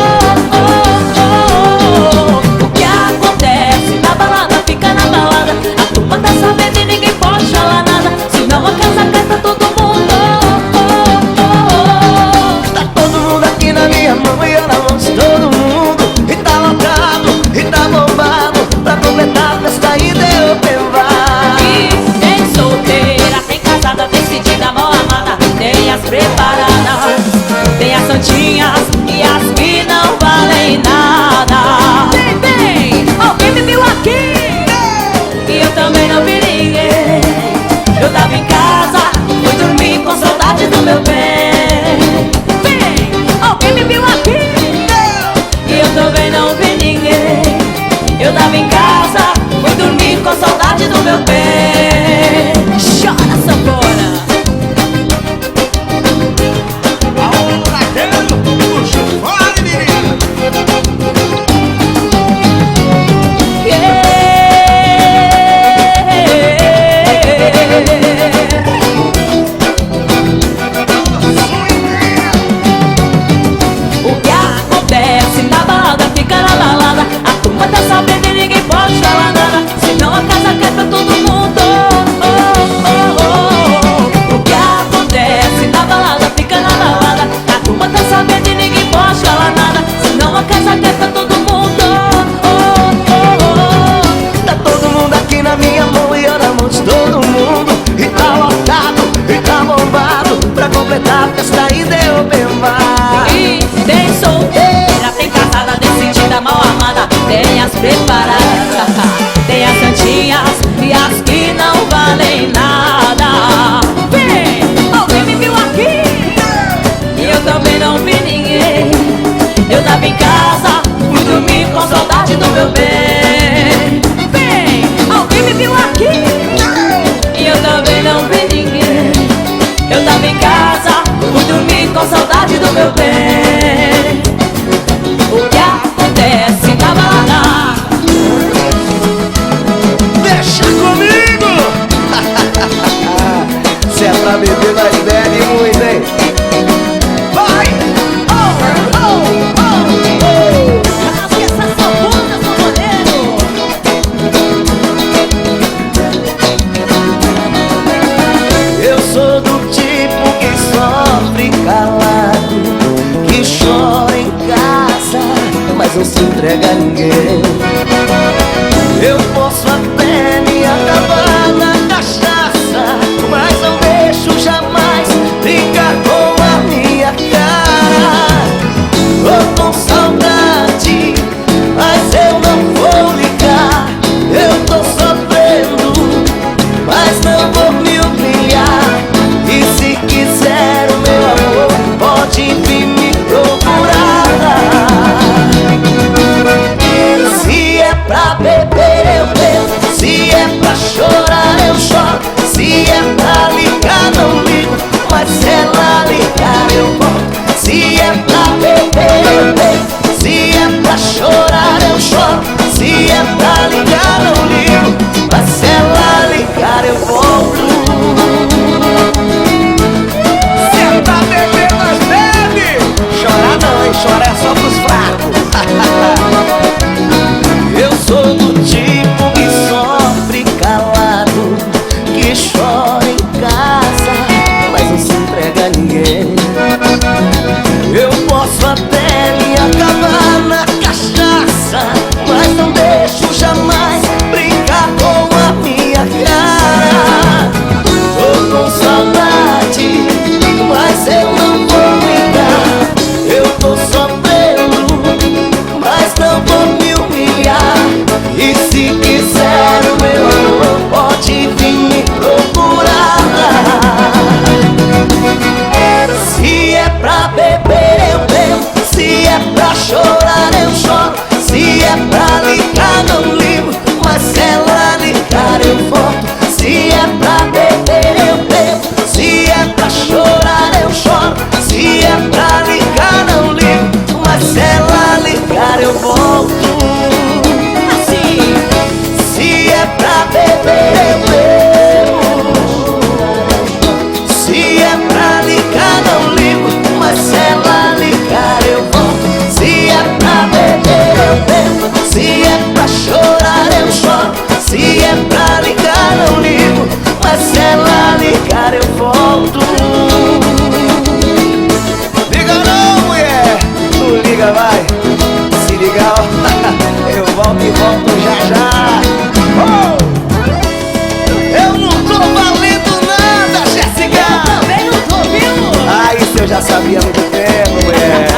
O que acontece na balada fica na balada. A turma tá sabendo e ninguém pode falar nada, senão a casa cai pra todo mundo. pra completar, festa e deu bembar. E tem solteira, tem casada, decidida, mal amada, tem as preparadas, tem as santinhas e as que não valem nada. Vem, alguém me viu aqui e eu também não vi ninguém. Eu tava em casa, fui dormir com saudade do meu bem. Vem, alguém me viu aqui e eu também não vi ninguém. Eu tava em casa, fui dormir com saudade do meu bem. O que acontece na balada? Deixa comigo! Se é pra beber, nós bebe muito, hein? Vai! Acho que essa sua bunda, seu modelo. Eu sou do tipo que sofre calado, que chora em casa, mas não se entrega a ninguém. Eu posso até me acabar na cachaça, mas não deixo jamais brincar com a minha cara. Tô com saudade, mas eu não vou ligar. Eu tô sofrendo, mas não vou me humilhar. E se quiser o meu amor, pode vir me procurar. Se é pra beber eu bebo, se é pra chorar eu choro, se é pra ligar não ligo, mas se ela ligar eu volto. Se é pra beber eu bebo, se é pra chorar eu choro, se é pra ligar não ligo, mas se ela ligar eu volto. Se é pra beber nós bebe, chorar não, hein? Chorar é só pros fracos. Eu sou do tipo que sofre calado, que chora em casa, mas não se entrega a ninguém. Eu posso até me acabar na cachaça, mas não deixo jamais brincar com a minha cara. Tô com saudade, mas eu não vou ligar. Eu tô sofrendo, mas não vou me humilhar. E se quiser o meu amor, pode vir me procurar. Se é pra beber eu bebo, se é pra chorar eu choro, se é pra ligar não ligo, mas se ela ligar eu volto. Se é pra beber eu bebo, se é pra chorar eu choro, se é pra ligar não ligo, mas se ela ligar eu volto. Assim, Se é pra beber eu bebo, se é pra ligar não ligo, mas se ela ligar eu volto. Se é pra beber eu bebo, se é pra chorar eu choro, se é pra ligar não ligo, mas se ela ligar eu volto. Liga não, mulher, tu liga vai, se ligar eu volto e volto já já. Eu não tô valendo nada, Jéssica. também não tô vindo. Ah, isso eu já sabia há muito tempo, mulher.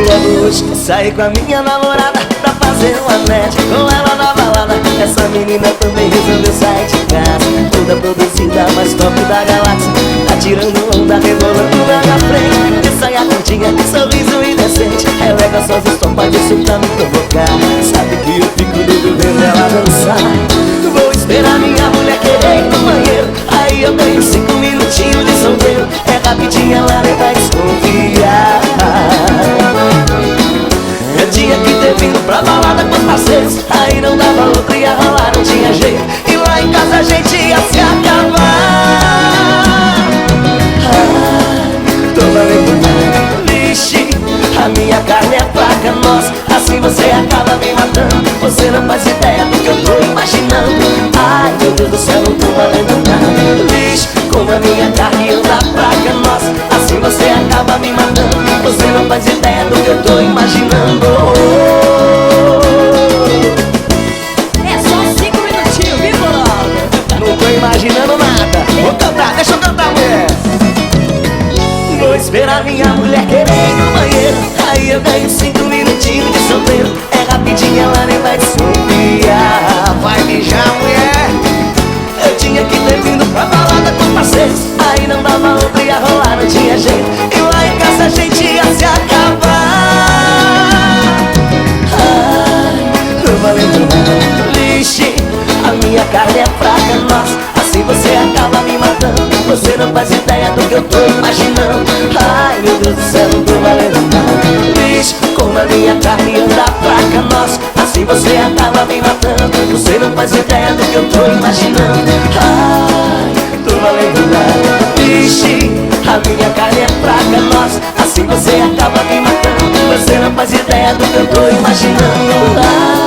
Logo hoje que saí com a minha namorada pra fazer uma net com ela na balada. Essa menina também resolveu sair de casa, toda produzida, mais top da galáxia. Tá tirando onda, rebolando na minha frente, de saia curtinha, sorriso indecente. Ela é gostosa, só pode isso pra me provocar. Sabe que eu fico doido vendo ela dançar. Vou esperar minha mulher querer ir no banheiro, aí eu tenho 5 minutinhos de solteiro. É rapidinho, ela nem vai desconfiar. É dia que ter vindo pra balada com os parceiros, aí não dava outra, ia rolar, não tinha jeito. E lá em casa a gente ia se acabar. Tô valendo nada, vixe, a minha carne é fraca, nossa, assim você acaba me matando. Você não faz ideia do que eu tô imaginando. Ai, meu Deus do céu, não tô valendo nada. Vixe, como a minha carne anda fraca, nossa, assim você acaba me matando. Você não faz ideia do que eu tô imaginando. É só 5 minutinhos, viu, Bolão? Não tô imaginando nada. Vou cantar, deixa eu cantar. esperar minha mulher querer ir no banheiro. Aí eu ganho 5 minutinhos de solteiro. É rapidinho, ela nem vai desconfiar. Vai mijar, mulher. Eu tinha que ter vindo pra balada com parceiros. Aí não dava outra, ia rolar, não tinha jeito. E lá em casa a gente ia se acabar. Ai, não valendo nada. Vixe, a minha carne é fraca, nossa, assim você acaba me matando. Você não faz ideia do que eu tô imaginando. Ai, meu Deus do céu, não tô valendo nada. Vixe, como a minha carne anda fraca, nossa, assim você acaba me matando. Você não faz ideia do que eu tô imaginando. Ai, tô valendo nada. Vixe, a minha carne é fraca, nossa, assim você acaba me matando. Você não faz ideia do que eu tô imaginando. Ai,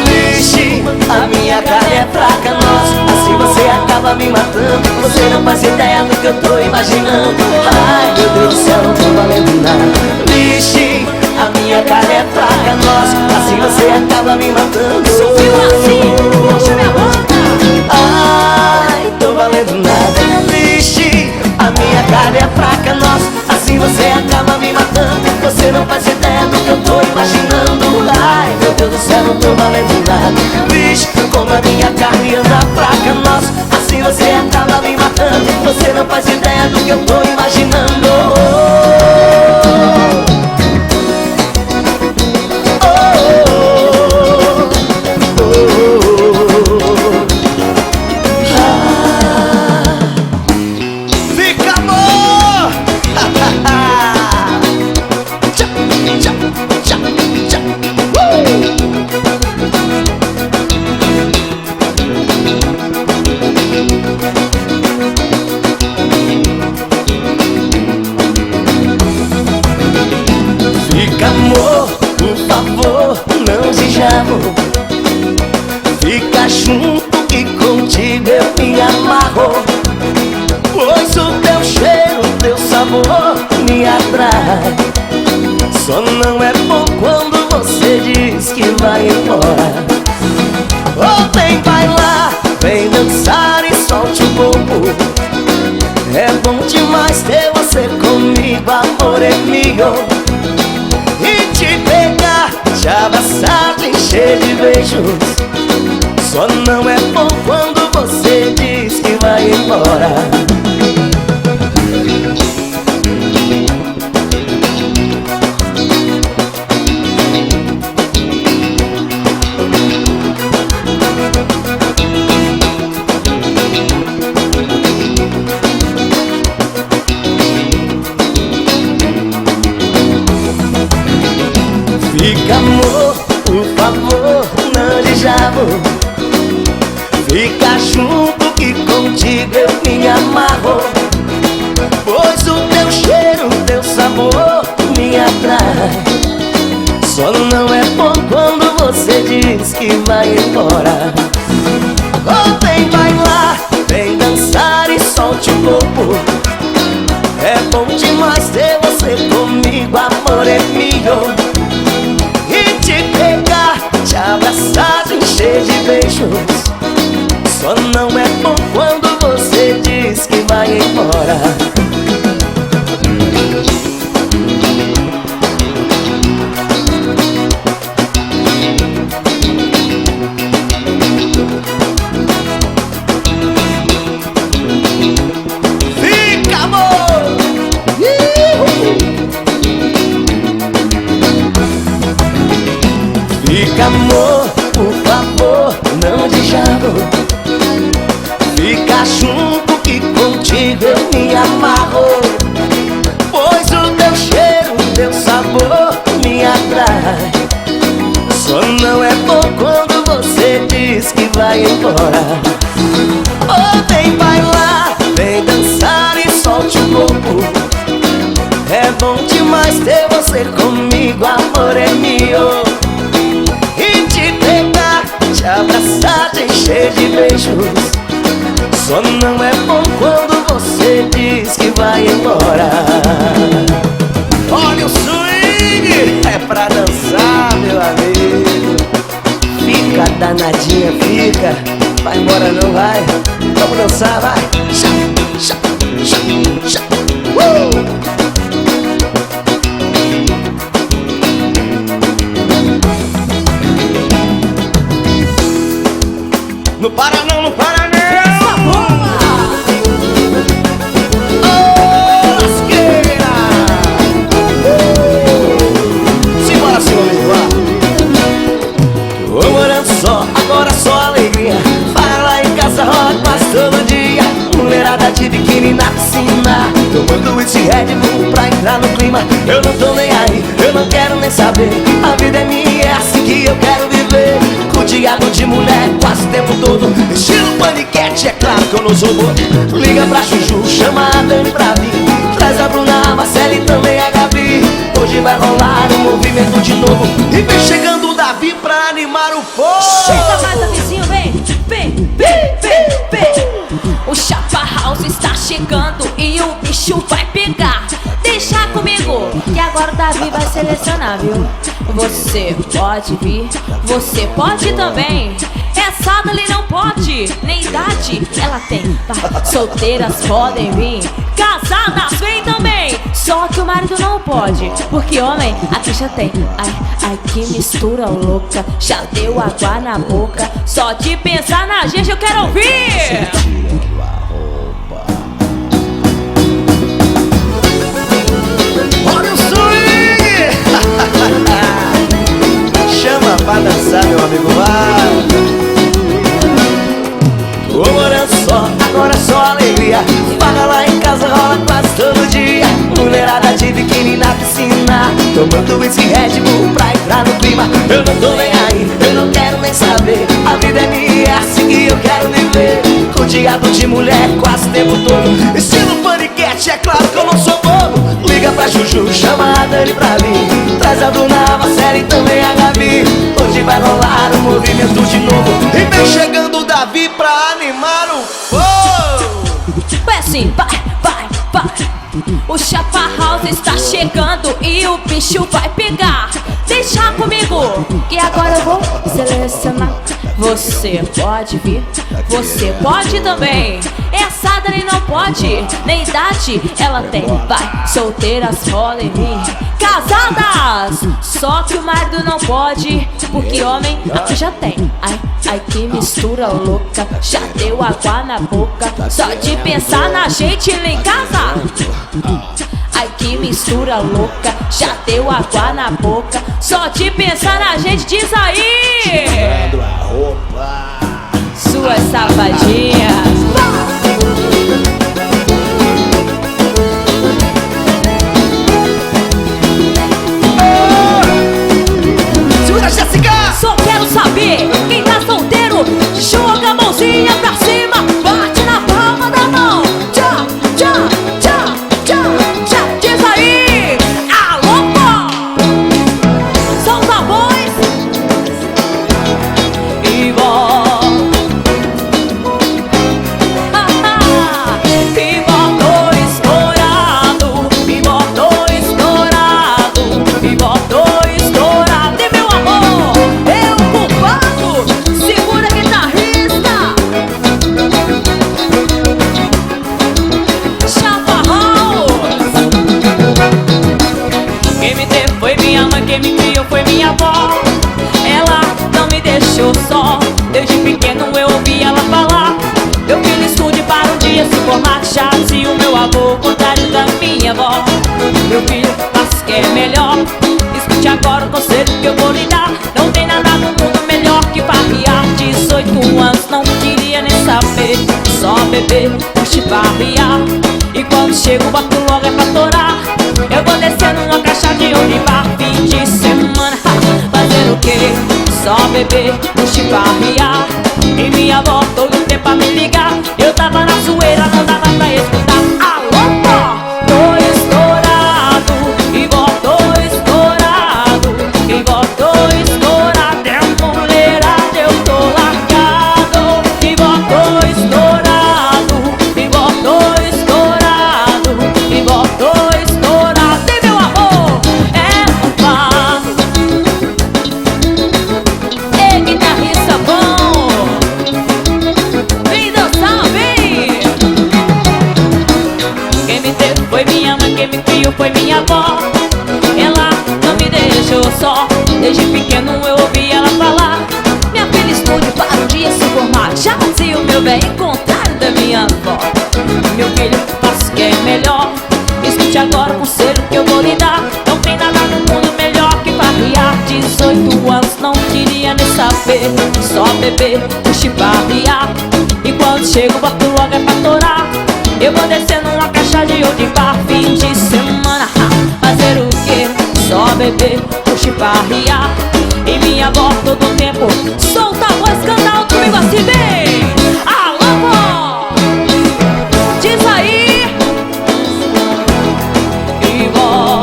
vixe, a minha carne é fraca, nossa, assim você acaba me matando. Você não faz ideia do que eu tô imaginando. Ai, meu Deus do céu, não tô valendo nada. Vixe, a minha carne é fraca, nossa, assim você acaba me matando. Subiu assim, puxa minha boca. Ai, tô valendo nada. Vixe, a minha carne é fraca, nossa, assim você acaba me matando. Você não faz ideia do que eu tô imaginando. Ai, meu Deus do céu, não tô valendo nada. Vixe, como a minha carne anda fraca, nossa, assim você acaba me matando. Você não faz ideia do que eu tô imaginando. Fica, amor! Tchau, tchau, tchau, tchau. Fica, amor, por favor, não seja amor. Fica junto que contigo eu me amarro. Pois o teu cheiro, o teu sabor me atrai. Só não é bom quando você diz que vai embora. Oh, vem bailar, vem dançar e solte o corpo. É bom demais ter você comigo, amor é meu. E te pegar, te abraçar, te encher de beijos. Só não é bom quando você diz que vai embora. Fica, amor, por favor, não diga amor. Fica junto que contigo eu me amarro. Pois o teu cheiro, o teu sabor me atrai. Só não é bom quando você diz que vai embora. Oh, vem bailar, vem dançar e solte o corpo. É bom demais ter você comigo, amor é meu. E te pegar, te abraçar, te encher de beijos. Só não é bom quando você diz que vai embora. Fica, amor! Fica, amor, por favor, não diga amor. Fica junto que contigo eu me amarro. Pois o teu cheiro, o teu sabor me atrai. Só não é bom quando você diz que vai embora. Oh, vem bailar, vem dançar e solte o corpo. É bom demais ter você comigo, amor é meu. E te pegar, te abraçar, te encher de beijos. Só não é bom quando você diz que vai embora. Olha o swing, é pra dançar, meu amigo. Fica danadinha, fica. Vai embora não vai? Vamos dançar, vai. Chá, chá, chá, chá. biquíni na piscina, tomando esse Red Bull pra entrar no clima. Eu não tô nem aí, eu não quero nem saber. A vida é minha, é assim que eu quero viver. Rodeado de mulher quase o tempo todo, estilo paniquete, é claro que eu não sou bobo. Liga pra Chuchu, chama a Dani pra vir. Traz a Bruna, a Marcela e também a Gabi. Hoje vai rolar um movimento de novo. E vem chegando o Davi pra animar o povo. Chega mais, Davizinho, vem, vem, vem, vem, vem. O Chapa House está chegando e o bicho vai pegar. Deixa comigo, que agora o Davi vai selecionar, viu? Você pode vir, você pode também. Essa dali não pode, nem idade ela tem. Solteiras podem vir, casadas vem também. Só que o marido não pode, porque homem aqui já tem. Ai, ai, que mistura louca, já deu água na boca. Só de pensar na gente eu quero ouvir. Olha o swing! Chama pra dançar, meu amigo, vai. Ô morando só, agora é só alegria. Paga lá em casa, rola quase todo dia. Mulherada de biquíni na piscina, tomando whisky Red Bull pra entrar no clima. Eu não tô nem aí, eu não quero nem saber. A vida é minha, é assim que eu quero viver. Rodeado de mulher quase o tempo todo, estilo paniquete, é claro que eu não sou bobo. Liga pra Juju, chama a Dani pra vir. Traz a Bruna, a Marcela e também a Gabi. Hoje vai rolar um movimento de novo. E vem chegando o Davi pra animar o povo. Vai assim, vai, vai, vai. O Chapa House está chegando e o bicho vai pegar. Deixa comigo, que agora eu vou selecionar. Você pode vir, você pode também. Essa dali não pode, nem idade ela tem. Vai, solteiras podem vir, casadas. Só que o marido não pode, porque homem aqui já tem. Ai, ai, que mistura louca, já deu água na boca. Só de pensar na gente lá em casa. Ai, que mistura louca, já deu água na boca. Só de pensar na gente, diz aí. Suas safadinhas. Segura, Jéssica! Só quero saber, quem tá solteiro, joga a mãozinha pra cima, bate na palma da mão. Tchau, tchau, tchau, tchau, tchau. Diz aí, alô, pô! São os amores e bom. E botou estourado, e botou estourado, e botou estourado. E meu amor, eu culpado, segura a guitarrista. Chapa House. Quem me deu foi minha mãe, quem me criou foi minha avó. Ela não me deixou só, desde pequeno eu ouvi ela falar. Meu filho estude para um dia se formar, já dizia o meu avô, contrário da minha avó. Meu filho, faça o que é melhor, escute agora o conselho que eu vou lhe dar. Não tem nada no mundo melhor que farrear. 18 anos, não queria nem saber, só beber, curte farrear. E quando chego, boto logo é pra torar. Eu vou descendo uma caixa de olivar. Fim de semana, fazer o quê? Só beber, curte farrear. E minha avó todo tempo a me ligar. Eu tava na zoeira, não dava pra escutar. Alô, pó, tô estourado, e botou estourado, e botou estourado. É mulherada, eu tô largado. E botou estourado, e botou estourado, e botou estourado. E meu amor, é pá. E guitarrista bom, vem dançar, vem. Quem me deu foi minha mãe, quem me criou foi minha avó. Ela não me deixou só, desde pequeno eu ouvi ela falar. Minha filha estude para um dia se formar, já dizia o meu bem, contrário da minha avó. Meu filho, faça o que é melhor, escute agora o conselho que eu vou lhe dar. Não tem nada no mundo melhor que farrear. 18 anos, não queria nem saber, só beber, curte farrear. E quando chego, boto logo é pra torar. Eu vou descer numa caixa de ouro bar fim de semana. Fazer o quê? Só beber, curtir, farrear. E minha avó todo tempo solta a voz, canta alto comigo assim bem. Alô, vó, diz aí. E vó,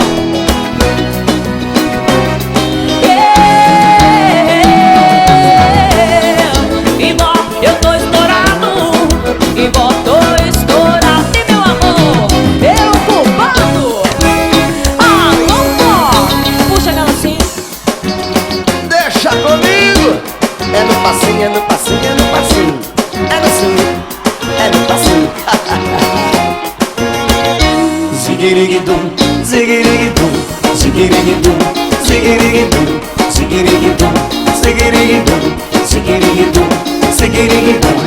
e vó, eu tô estourado. E vó, tô estourado. E meu amor, eu culpado. Alô, vó, puxa aquela assim. Deixa comigo. É no passinho, é no passinho, é no passinho. É no swing, é no passinho. Ziguiriguidum, ziguiriguidum, ziguiriguidum, ziguiriguidum, ziguiriguidum, ziguiriguidum, ziguiriguidum, ziguiriguidum.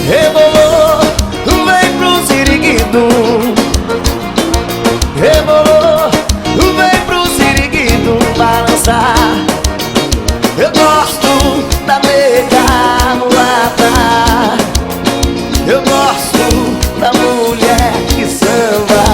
Rebolou, vem pro ziriguidum. Rebolou, vem pro ziriguidum balançar. Eu gosto da nega mulata. Eu gosto da mulher que samba.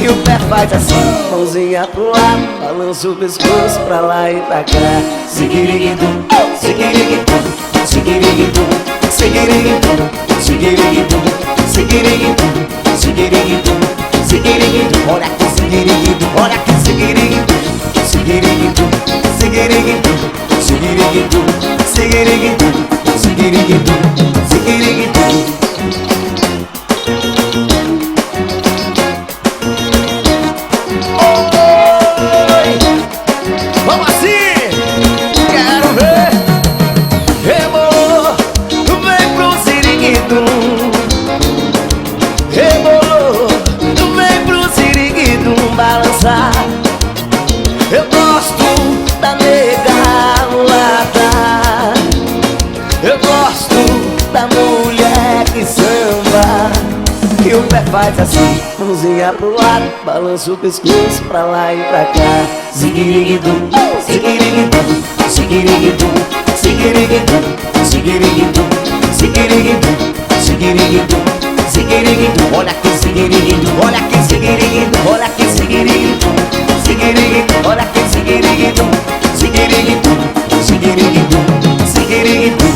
E o pé faz assim, mãozinha pro lado, balança o pescoço pra lá e pra cá. Ziguiriguidum, ziguiriguidum, ziguiriguidum, ziguiriguidum, ziguiriguidum, ziguiriguidum, ziguiriguidum, ziguiriguidum. Olha aqui, ziguiriguidum, olha aqui, ziguiriguidum, ziguiriguidum, ziguiriguidum, ziguiriguidum, ziguiriguidum, ziguiriguidum, ziguiriguidum. Vamos assim, quero ver. Rebolou, vem pro ziriguidum. Rebolou, vem pro ziriguidum balançar. Eu gosto da nega mulata. Eu gosto da mulher que samba. E o pé faz assim, mãozinha pro lado, balança o pescoço pra lá e pra cá. Ziguiriguidum, ziguiriguidum, ziguiriguidum, ziguiriguidum, ziguiriguidum, ziguiriguidum, ziguiriguidum, ziguiriguidum. Olha aqui, ziguiriguidum, olha aqui, ziguiriguidum, olha aqui, ziguiriguidum, ziguiriguidum, olha aqui, ziguiriguidum, ziguiriguidum, ziguiriguidum, ziguiriguidum.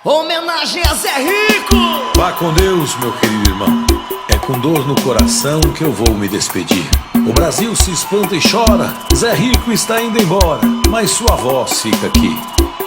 Homenagem a Zé Rico! Vá com Deus, meu querido irmão. É com dor no coração que eu vou me despedir. O Brasil se espanta e chora. Zé Rico está indo embora, mas sua voz fica aqui.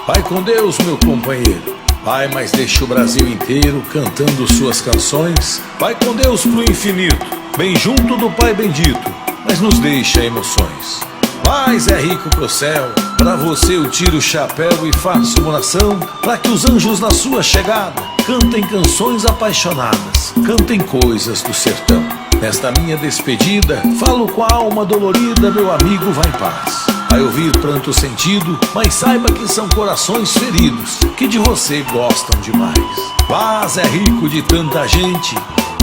Vai com Deus, meu companheiro. Vai, mas deixa o Brasil inteiro cantando suas canções. Vai com Deus pro infinito, bem junto do Pai bendito, mas nos deixa emoções. Vai, Zé Rico, pro céu. Pra você eu tiro o chapéu e faço uma oração, pra que os anjos na sua chegada cantem canções apaixonadas, cantem coisas do sertão. Nesta minha despedida, falo com a alma dolorida, meu amigo, vai em paz. Vai ouvir pranto sentido, mas saiba que são corações feridos, que de você gostam demais. Vá, Zé Rico de tanta gente,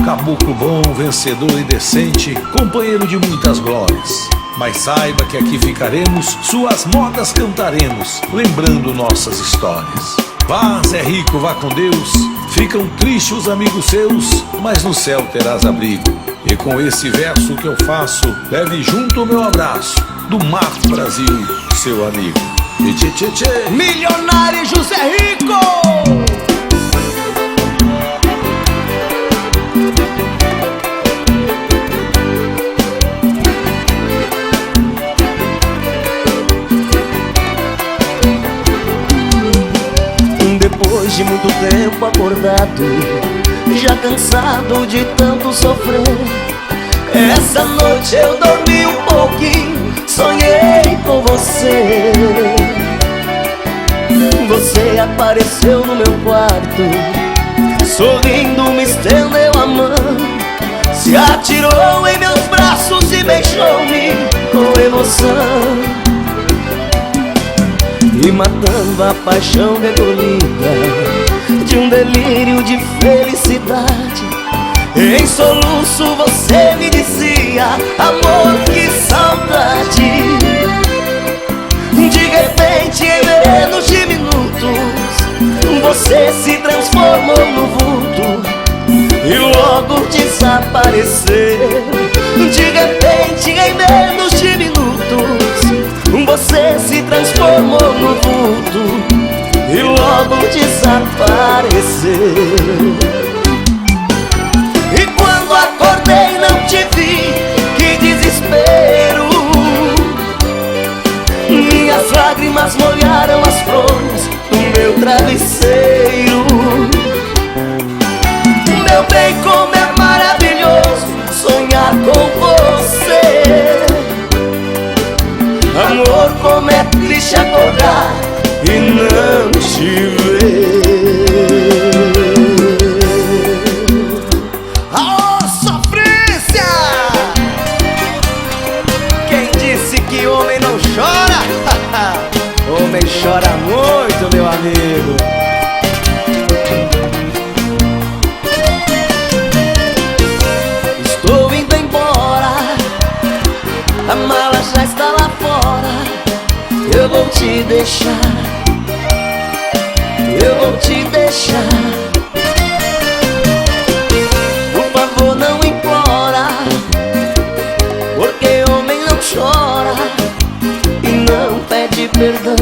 caboclo bom, vencedor e decente, companheiro de muitas glórias. Mas saiba que aqui ficaremos, suas modas cantaremos, lembrando nossas histórias. Vá, Zé Rico, vá com Deus. Ficam tristes os amigos seus, mas no céu terás abrigo. E com esse verso que eu faço, leve junto o meu abraço, do Mato Brasil, seu amigo. E tchê, tchê, tchê. Milionário José Rico! Depois de muito tempo acordado, já cansado de tanto sofrer, essa noite eu dormi um pouquinho, sonhei com você. Você apareceu no meu quarto, sorrindo me estendeu a mão, se atirou em meus braços e beijou ilusão e matando a paixão recolhida de um delírio de felicidade. Em soluço você me dizia: amor, que saudade. De repente, em menos de minutos, você se transformou no vulto e logo desapareceu. De repente, em menos de minutos, você se transformou no vulto e logo desapareceu. E quando acordei não te vi, que desespero. Minhas lágrimas molharam as flores do meu travesseiro. Meu bem, como é maravilhoso sonhar com você. Amor, como é triste acordar e não te ver. Aô, sofrência! Quem disse que homem não chora? Homem chora muito, meu amigo. Estou indo embora, a mala já está lá fora. Eu vou te deixar, eu vou te deixar. Por favor, não implora, porque homem não chora e não pede perdão,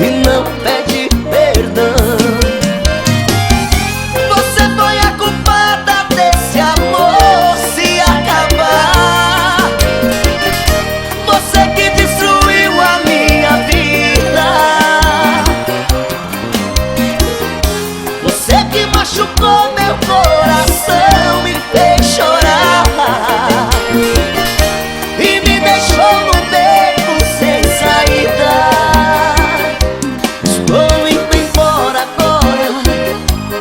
e não pede perdão. Você foi a culpada desse amor se acabar. Você que destruiu a minha vida. Você que machucou meu coração, me fez chorar e me deixou no beco sem saída. Estou indo embora agora,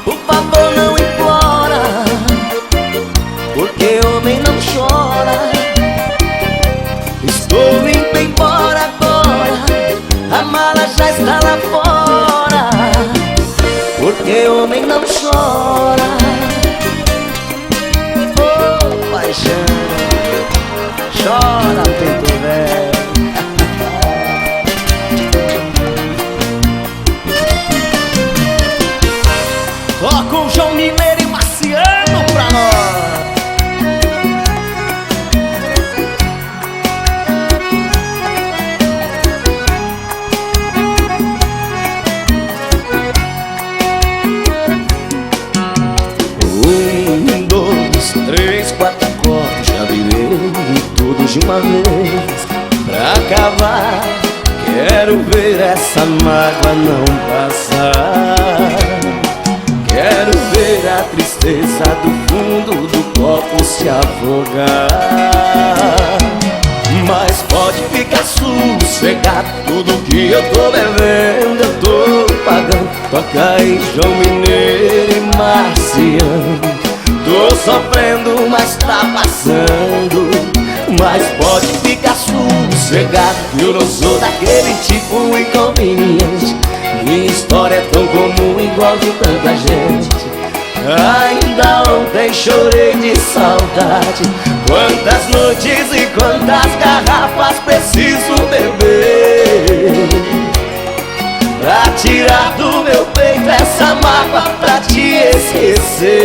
por favor não implora, porque homem não chora. Estou indo embora agora, a mala já está lá fora, porque homem não chora. Oh, paixão, chora, peito velho. Toca o João Mineiro e Marciano pra nós. Um, dois, três, quatro acordes, já virei tudo de uma vez. Pra acabar, quero ver essa mágoa não passar. Quero ver a tristeza do fundo do copo se afogar. Mas pode ficar sossegado, tudo que eu tô bebendo eu tô pagando. Toca aí João Mineiro e Marciano. Tô sofrendo, mas tá passando. Mas pode ficar sossegado, eu não sou daquele tipo inconveniente. Minha história é tão comum, igual de tanta gente. Ainda ontem chorei de saudade. Quantas noites e quantas garrafas preciso beber pra tirar do meu peito essa mágoa, pra te esquecer.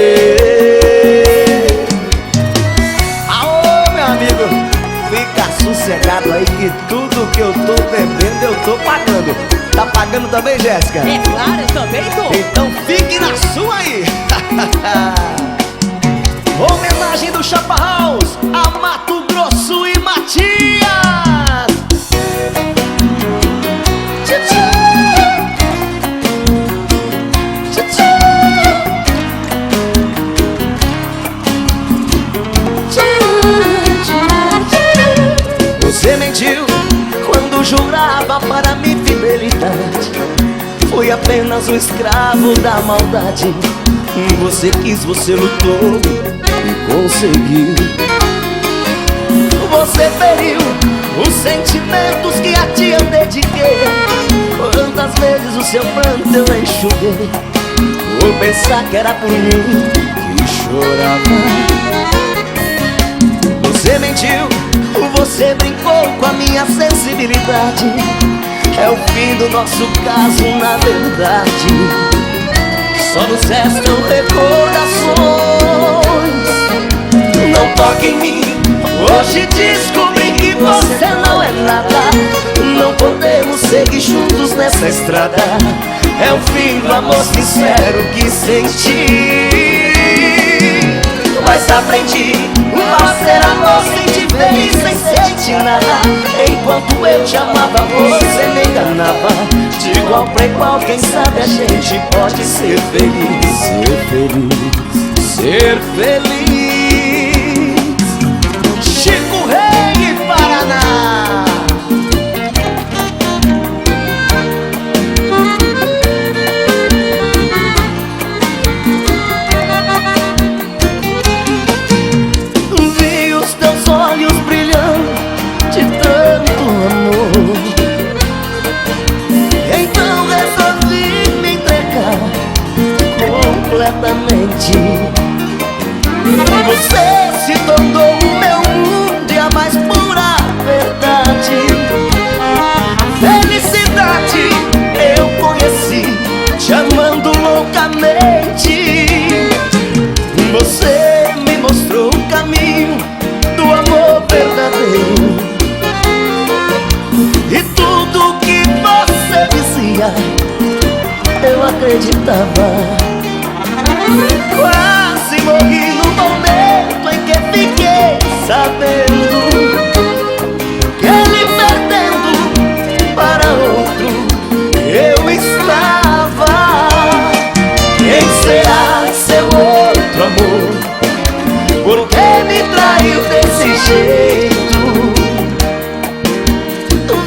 Aô, meu amigo, fica sossegado aí que tudo que eu tô bebendo eu tô pagando. Tá pagando também, Jéssica? É claro, eu também tô. Então fique na sua aí. Homenagem do Chapa House a Mato Grosso e Matias. Tchau, você mentiu quando jurava para mim fidelidade. Fui apenas um escravo da maldade. Você quis, você lutou e conseguiu. Você feriu os sentimentos que a ti eu dediquei. Quantas vezes o seu pranto eu enxuguei por pensar que era por mim que chorava. Você mentiu, você brincou com a minha sensibilidade. É o fim do nosso caso, na verdade. Só nos restam recordações. Não toque em mim, hoje descobri que você não é nada. Não podemos seguir juntos nessa estrada. É o fim do amor sincero que senti. Mas aprendi a ser amor sem te ver e sem sentir nada. Enquanto eu te amava, você me enganava. De igual pra igual, quem sabe a gente pode ser feliz. Ser feliz, ser feliz. Chico Rei, Paraná. Você se tornou o meu mundo e a mais pura verdade. Felicidade eu conheci te amando loucamente. Você me mostrou o caminho do amor verdadeiro. E tudo que você dizia eu acreditava. Quase morri no momento em que fiquei sabendo que ele perdendo para outro eu estava. Quem será seu outro amor? Por que me traiu desse jeito?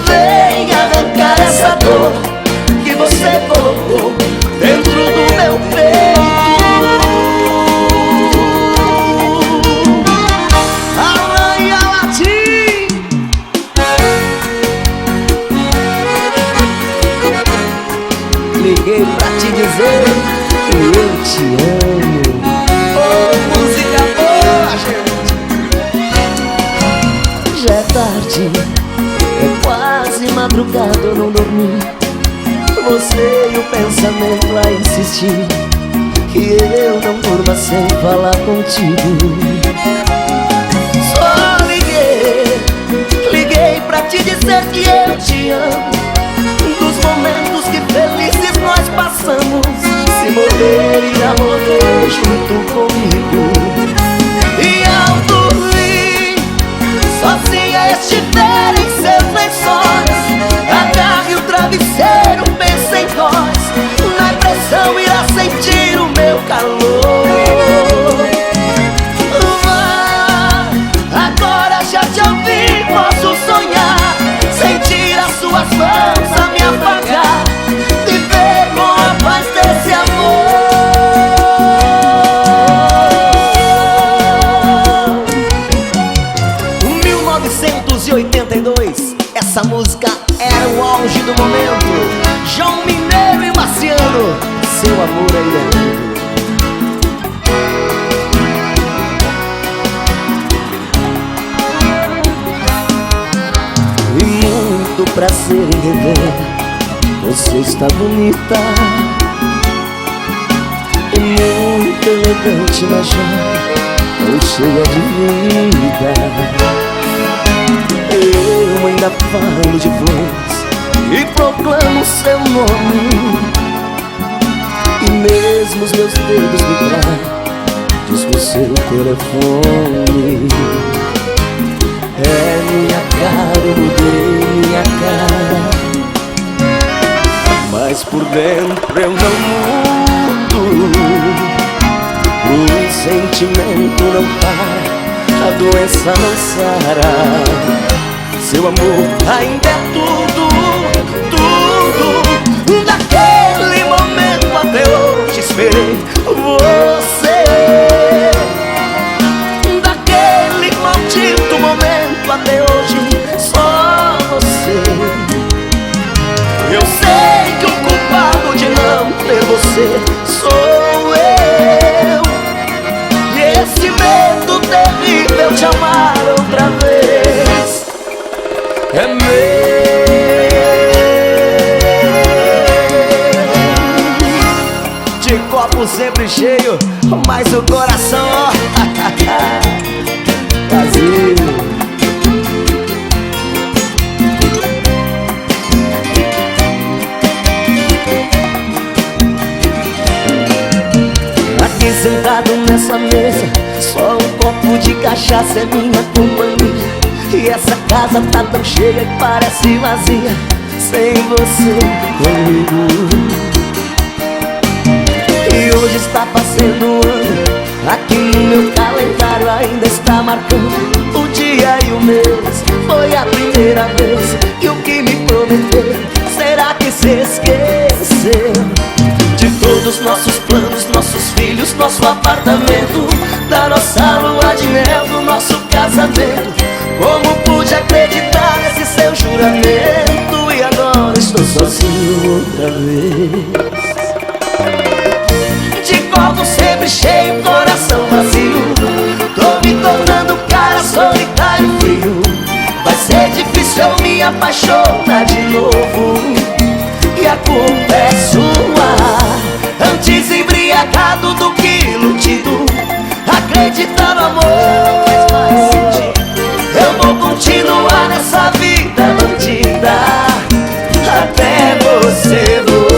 Vem arrancar essa dor que você colocou dentro do meu peito. Liguei pra te dizer que eu te amo. Oh, música boa, gente. Já é tarde, é quase madrugada, eu não dormi. Você e o pensamento a insistir que eu não durma sem falar contigo. Só liguei pra te dizer que eu te amo. Dos momentos que felizes nós passamos, se morrer irá morrer junto comigo. E ao dormir, sozinha estiver em seus lençóis, agarre o travesseiro, pense em nós. Na impressão irá sentir o meu calor. Agora já te ouvi, posso sonhar, sentir as suas mãos a me apagar, viver com a paz desse amor. 1982, essa música era o auge do momento. João Mineiro e Marciano, seu amor ainda é lindo. E muito prazer em rever, você está bonita e muito elegante na joia, tão cheia de vida. Eu ainda falo de flores e proclamo seu nome, e mesmo os meus dedos me traem, diz o seu telefone. É minha cara, eu mudei minha cara, mas por dentro eu não mudo. O sentimento não para, a doença não sara. Seu amor ainda é tudo, tudo. Daquele momento até hoje esperei você. Daquele maldito momento até hoje você sou eu. E esse medo terrível de amar outra vez é meu. De copo sempre cheio, mas o coração, ó, vazio. Aqui sentado nessa mesa, só um copo de cachaça é minha companhia. E essa casa tá tão cheia que parece vazia sem você comigo. E hoje está passando um ano, aqui no meu calendário ainda está marcando o dia e o mês. Foi a primeira vez que o que me prometeu, será que se esqueceu? De todos nossos planos, nossos filhos, nosso apartamento, da nossa lua de mel, do nosso casamento. Como pude acreditar nesse seu juramento? E agora estou sozinho outra vez. De copo sempre cheio, coração vazio. Tô me tornando cara solitário e frio. Vai ser difícil eu me apaixonar de novo. E a culpa é sua. Antes embriagado do que iludido, acreditar no amor faz mais sentido. Eu vou continuar nessa vida bandida até você voltar.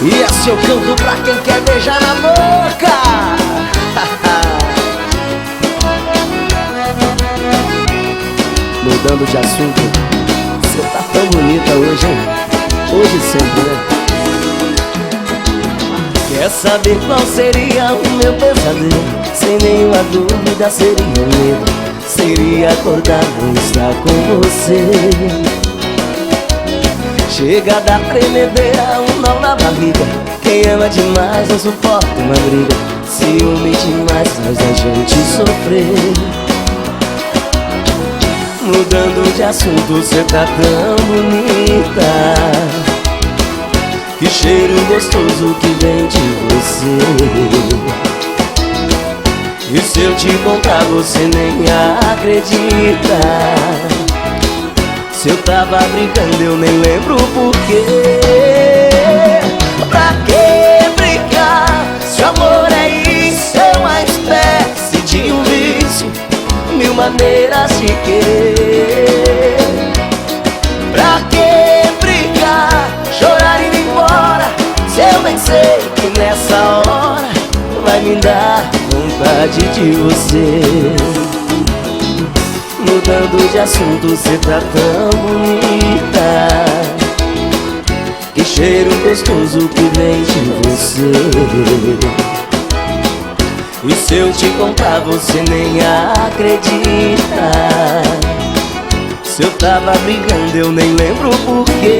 E esse eu canto pra quem quer beijar na boca. Mudando de assunto, você tá tão bonita hoje, hein? Hoje sempre, né? Quer saber qual seria o meu pesadelo? Sem nenhuma dúvida seria o medo. Seria acordar e estar com você. Chega a dar tremedeira, um nó na barriga. Quem ama demais não suporta uma briga. Ciúme demais faz a gente sofrer. Mudando de assunto, cê tá tão bonita. Que cheiro gostoso que vem de você. E se eu te contar você nem acredita. Se eu tava brincando eu nem lembro porquê. Pra que brigar? Se o amor é isso, é uma espécie de um vício, mil maneiras de querer. Pra que brigar, chorar e ir embora, se eu bem sei que nessa hora vai me dar vontade de você. Mudando de assunto, cê tá tão bonita. Que cheiro gostoso que vem de você. E se eu te contar você nem acredita. Se eu tava brigando eu nem lembro porquê.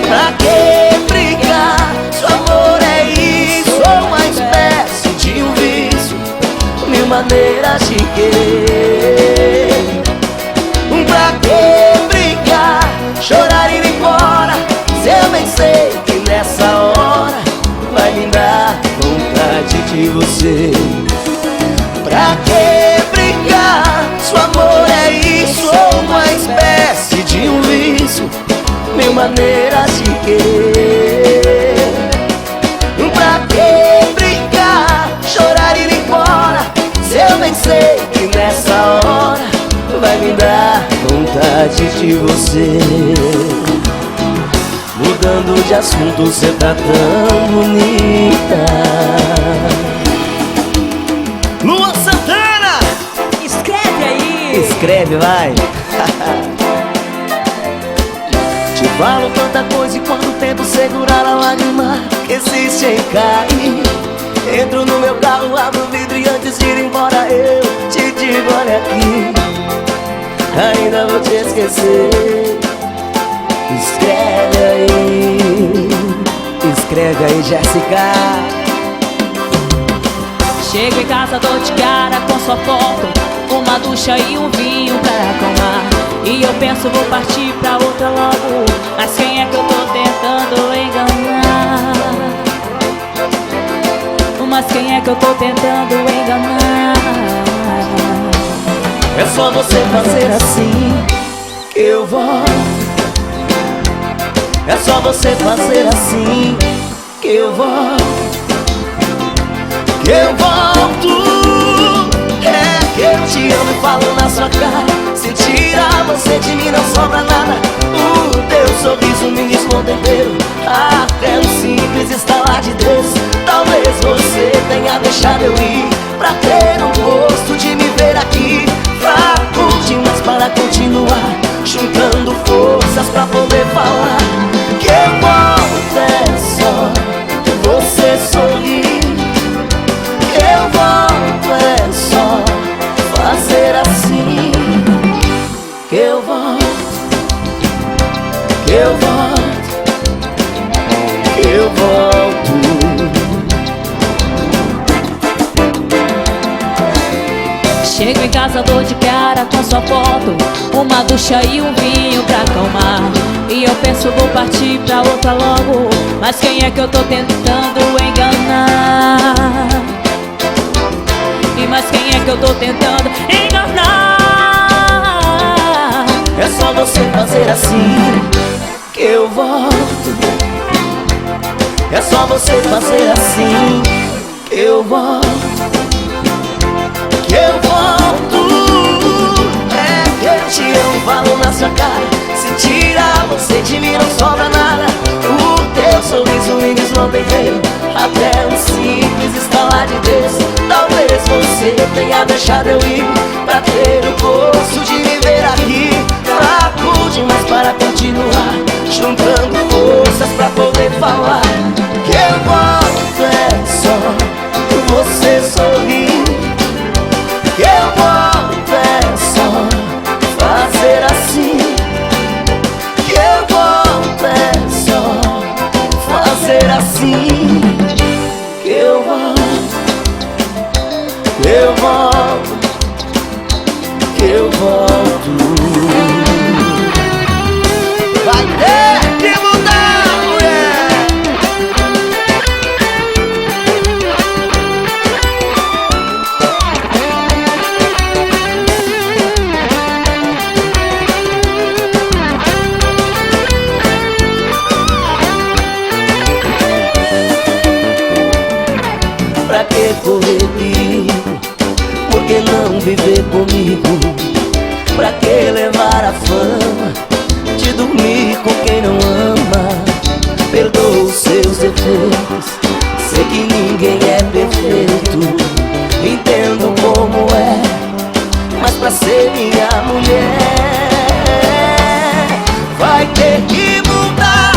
Pra que brigar? Se o amor é isso, ou uma espécie de um vício, mil maneiras de querer. Pra que brigar? Chorar e ir embora, se eu bem sei que nessa hora vai me dar vontade de você. Pra que brigar? Se o amor é isso, ou uma espécie de um vício, mil maneiras de querer. Pra que brigar? Chorar e ir embora, se eu bem sei que nessa hora vai me dar vontade de você. Mudando de assunto, cê tá tão bonita. Luan Santana! Escreve aí! Escreve, vai! Te falo tanta coisa e quando tento segurar a lágrima que existe em cair, entro no meu carro, abro o vidro e antes de ir embora eu te digo, olha aqui, ainda vou te esquecer. Escreve aí, Jéssica. Chego em casa, dou de cara com sua foto, uma ducha e um vinho pra acalmar. E eu penso, vou partir pra outra logo, mas quem é que eu tô tentando enganar? Mas quem é que eu tô tentando enganar? É só você fazer assim que eu volto. É só você fazer assim que eu volto. Que eu volto. É que eu te amo e falo na sua cara. Se tirar você de mim não sobra nada. O teu sorriso me desmonta inteiro. Até um simples estalar de Deus. Talvez você tenha deixado eu ir pra ter um gosto de me ver aqui. Fraco demais para continuar, juntando forças pra poder falar. Que eu volto é só você sorrir. Que eu volto é só fazer assim. Que eu volto. Que eu volto. Que eu volto. Chego em casa, dou de cara com sua foto, uma ducha e um vinho pra acalmar. E eu penso, vou partir pra outra logo, mas quem é que eu tô tentando enganar? E mas quem é que eu tô tentando enganar? É só você fazer assim que eu volto. É só você fazer assim que eu volto. Que eu volto. É que eu te amo, falo na sua cara. Se tirar você de mim não sobra nada. O teu sorriso me desmonta inteiro. Até um simples estalar de Deus. Talvez você tenha deixado eu ir pra ter o gosto de me ver aqui. Fraco demais para continuar, juntando forças pra poder falar. Que eu volto é só você sorrir. Que eu volto é só fazer assim. Que eu volto é só fazer assim. Que eu volto. Que eu volto. Que eu volto. Vai ter que mudar, mulher. Pra que correr perigo? Por que não viver comigo? Pra que levar a fama de dormir com quem não ama? Perdoa os seus defeitos, sei que ninguém é perfeito. Entendo como é, mas pra ser minha mulher vai ter que mudar,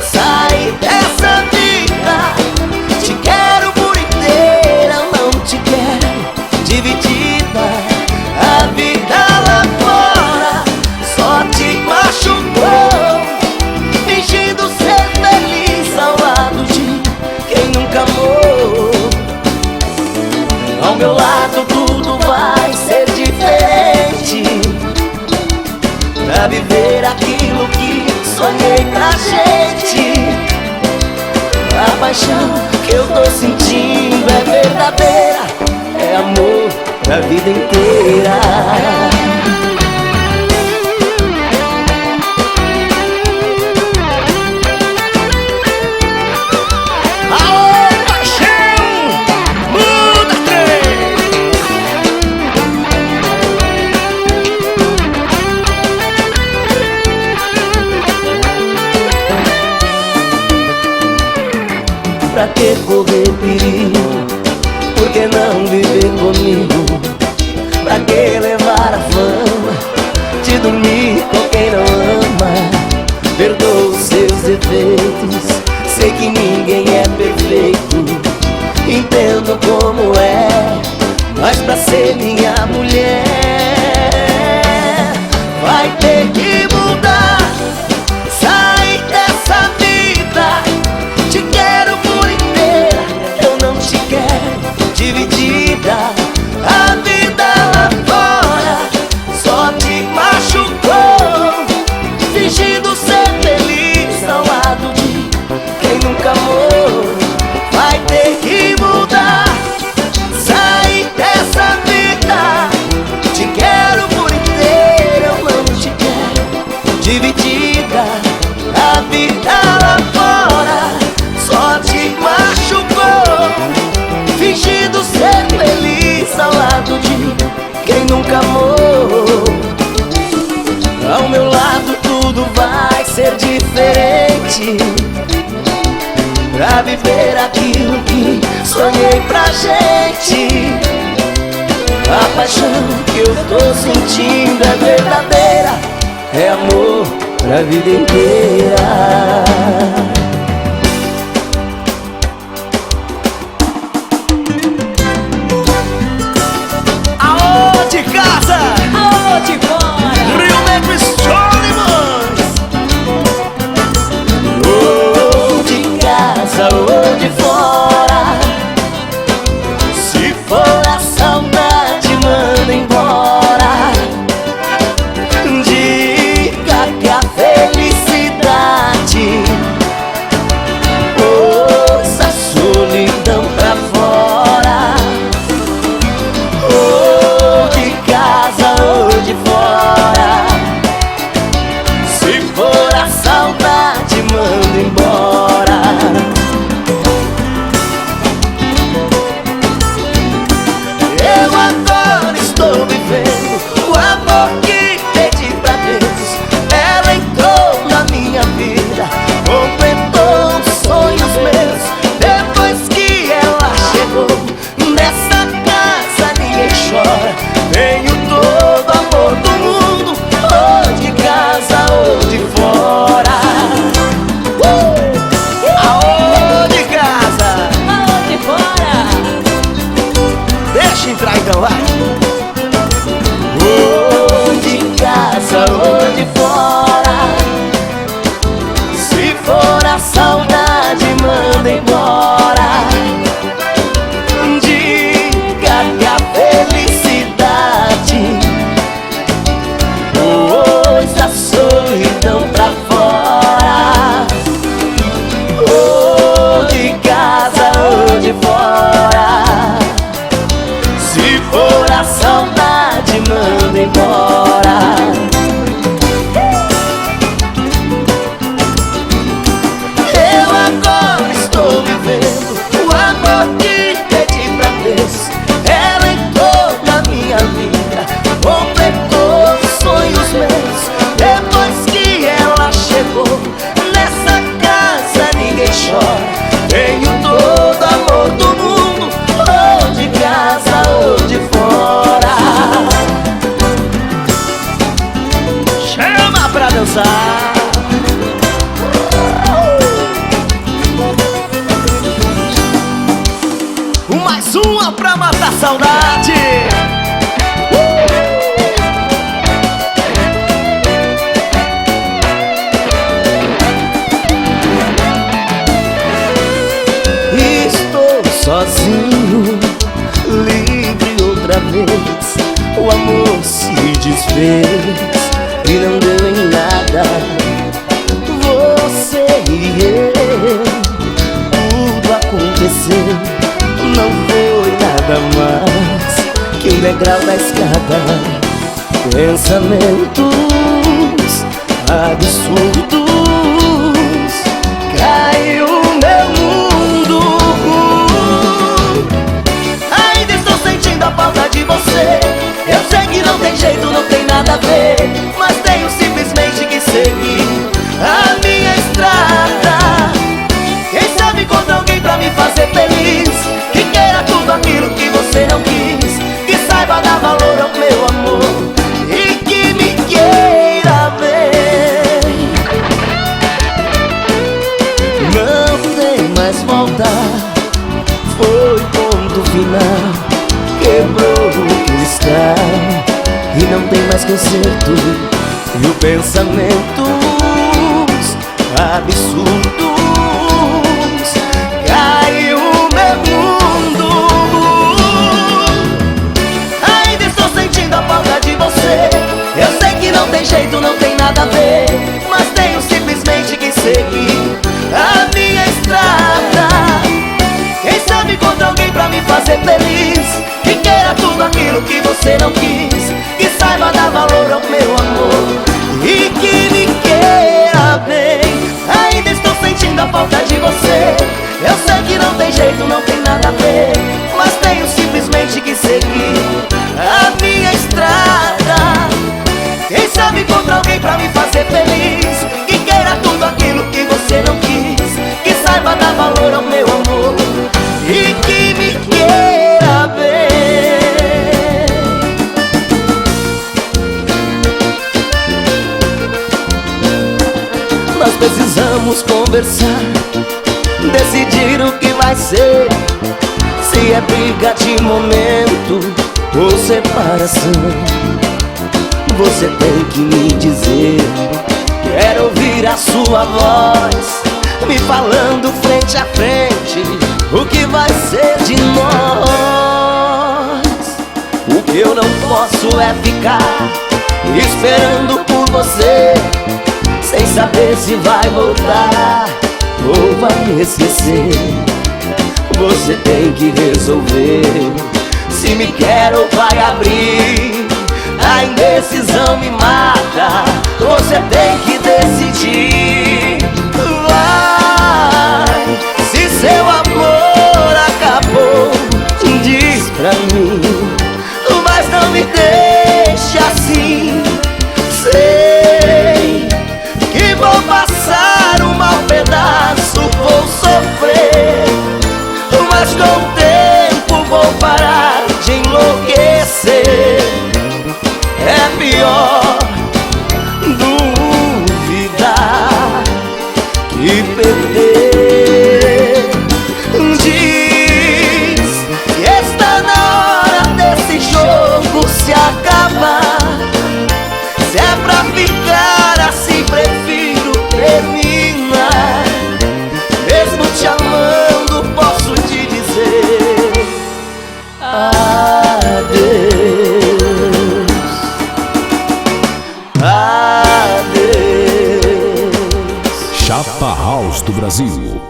sair dessa vida. Te quero por inteira, não te quero dividida. A vida lá fora só te machucou, fingindo ser feliz ao lado de quem nunca amou. Ao meu lado tudo vai ser diferente, pra viver aquilo que sonhei pra gente. A paixão que eu tô sentindo é verdadeira, é amor pra vida inteira. Aô, paixão, muda trem. Pra que correr perigo? Por que não viver comigo? Pra que levar a fama de dormir com quem não ama? Perdoa os seus defeitos, sei que ninguém é perfeito. Entendo como é, mas pra ser minha mulher vai ter que mudar, sair dessa vida. Te quero por inteira, eu não te quero dividir. ser diferente, pra viver aquilo que sonhei pra gente. A paixão que eu tô sentindo é verdadeira, é amor pra vida inteira. Aô de casa, Aô de fora, Rio Negro e Solimões. Ou de casa ou de fora, se for a saudade, manda embora. Diga que a felicidade pôs a solidão pra fora. Ou de casa ou de fora, se for a saudade, manda embora. Eu agora estou vivendo o amor que pedi pra Deus. Ela entrou na minha vida, completou os sonhos meus. Depois que ela chegou nessa casa, ninguém chora. Tenho todo o amor do mundo, ou de casa ou de fora. Aô de casa, aô de fora, deixa entrar então, vai. Ou de casa ou de fora, se for a saudade, manda embora. Diga que a felicidade pôs a solidão pra fora. Ou de casa ou de fora, se for a saudade, manda embora. Eu agora estou vivendo o amor que pedi pra Deus. Ela entrou na minha vida, completou os sonhos meus. Depois que ela chegou nessa casa, ninguém chora. Tenho todo o amor do mundo, ou de casa ou de fora. Chama pra dançar. Mais uma pra matar a saudade. Estou sozinho, livre outra vez. O amor se desfez e não deu em nada. Você e eu, tudo aconteceu. Não foi nada mais que um degrau da escada. Pensamentos absurdos, caiu meu mundo. Ainda estou sentindo a falta de você. Eu sei que não tem jeito, não tem nada a ver, mas tenho simplesmente que seguir a minha estrada. Quem sabe encontrar alguém pra me fazer feliz, que queira tudo aquilo que você não quis, que saiba dar valor ao meu amor e que me queira bem. Não tem mais volta, foi ponto final, quebrou o cristal e não tem mais conserto. E o pensamentos absurdos, caiu meu mundo. Ainda estou sentindo a falta de você. Eu sei que não tem jeito, não tem nada a ver, mas tenho simplesmente que seguir a minha estrada. Quem sabe encontrar alguém pra me fazer feliz, que queira tudo aquilo que você não quis, que saiba dar valor ao meu amor e que me queira bem. Ainda estou sentindo a falta de você. Eu sei que não tem jeito, não tem nada a ver, mas tenho simplesmente que seguir a minha estrada. Quem sabe encontrar alguém pra me fazer feliz, que queira Vamos conversar, decidir o que vai ser. Se é briga de momento ou separação, você tem que me dizer. Quero ouvir a sua voz me falando frente a frente o que vai ser de nós. O que eu não posso é ficar esperando por você, sem saber se vai voltar ou vai me esquecer. Você tem que resolver se me quer ou vai abrir. A indecisão me mata, você tem que decidir. Vai, se seu amor acabou, diz pra mim, mas não me deixe assim. Sei que vou passar um mau pedaço, vou sofrer, mas com o tempo vou parar de enlouquecer. É pior duvidar que perder. Diz que está na hora desse jogo se acabar. Se é pra ficar assim, prefiro terminar. Mesmo te amando, posso te dizer adeus. Adeus. Chapa House do Brasil.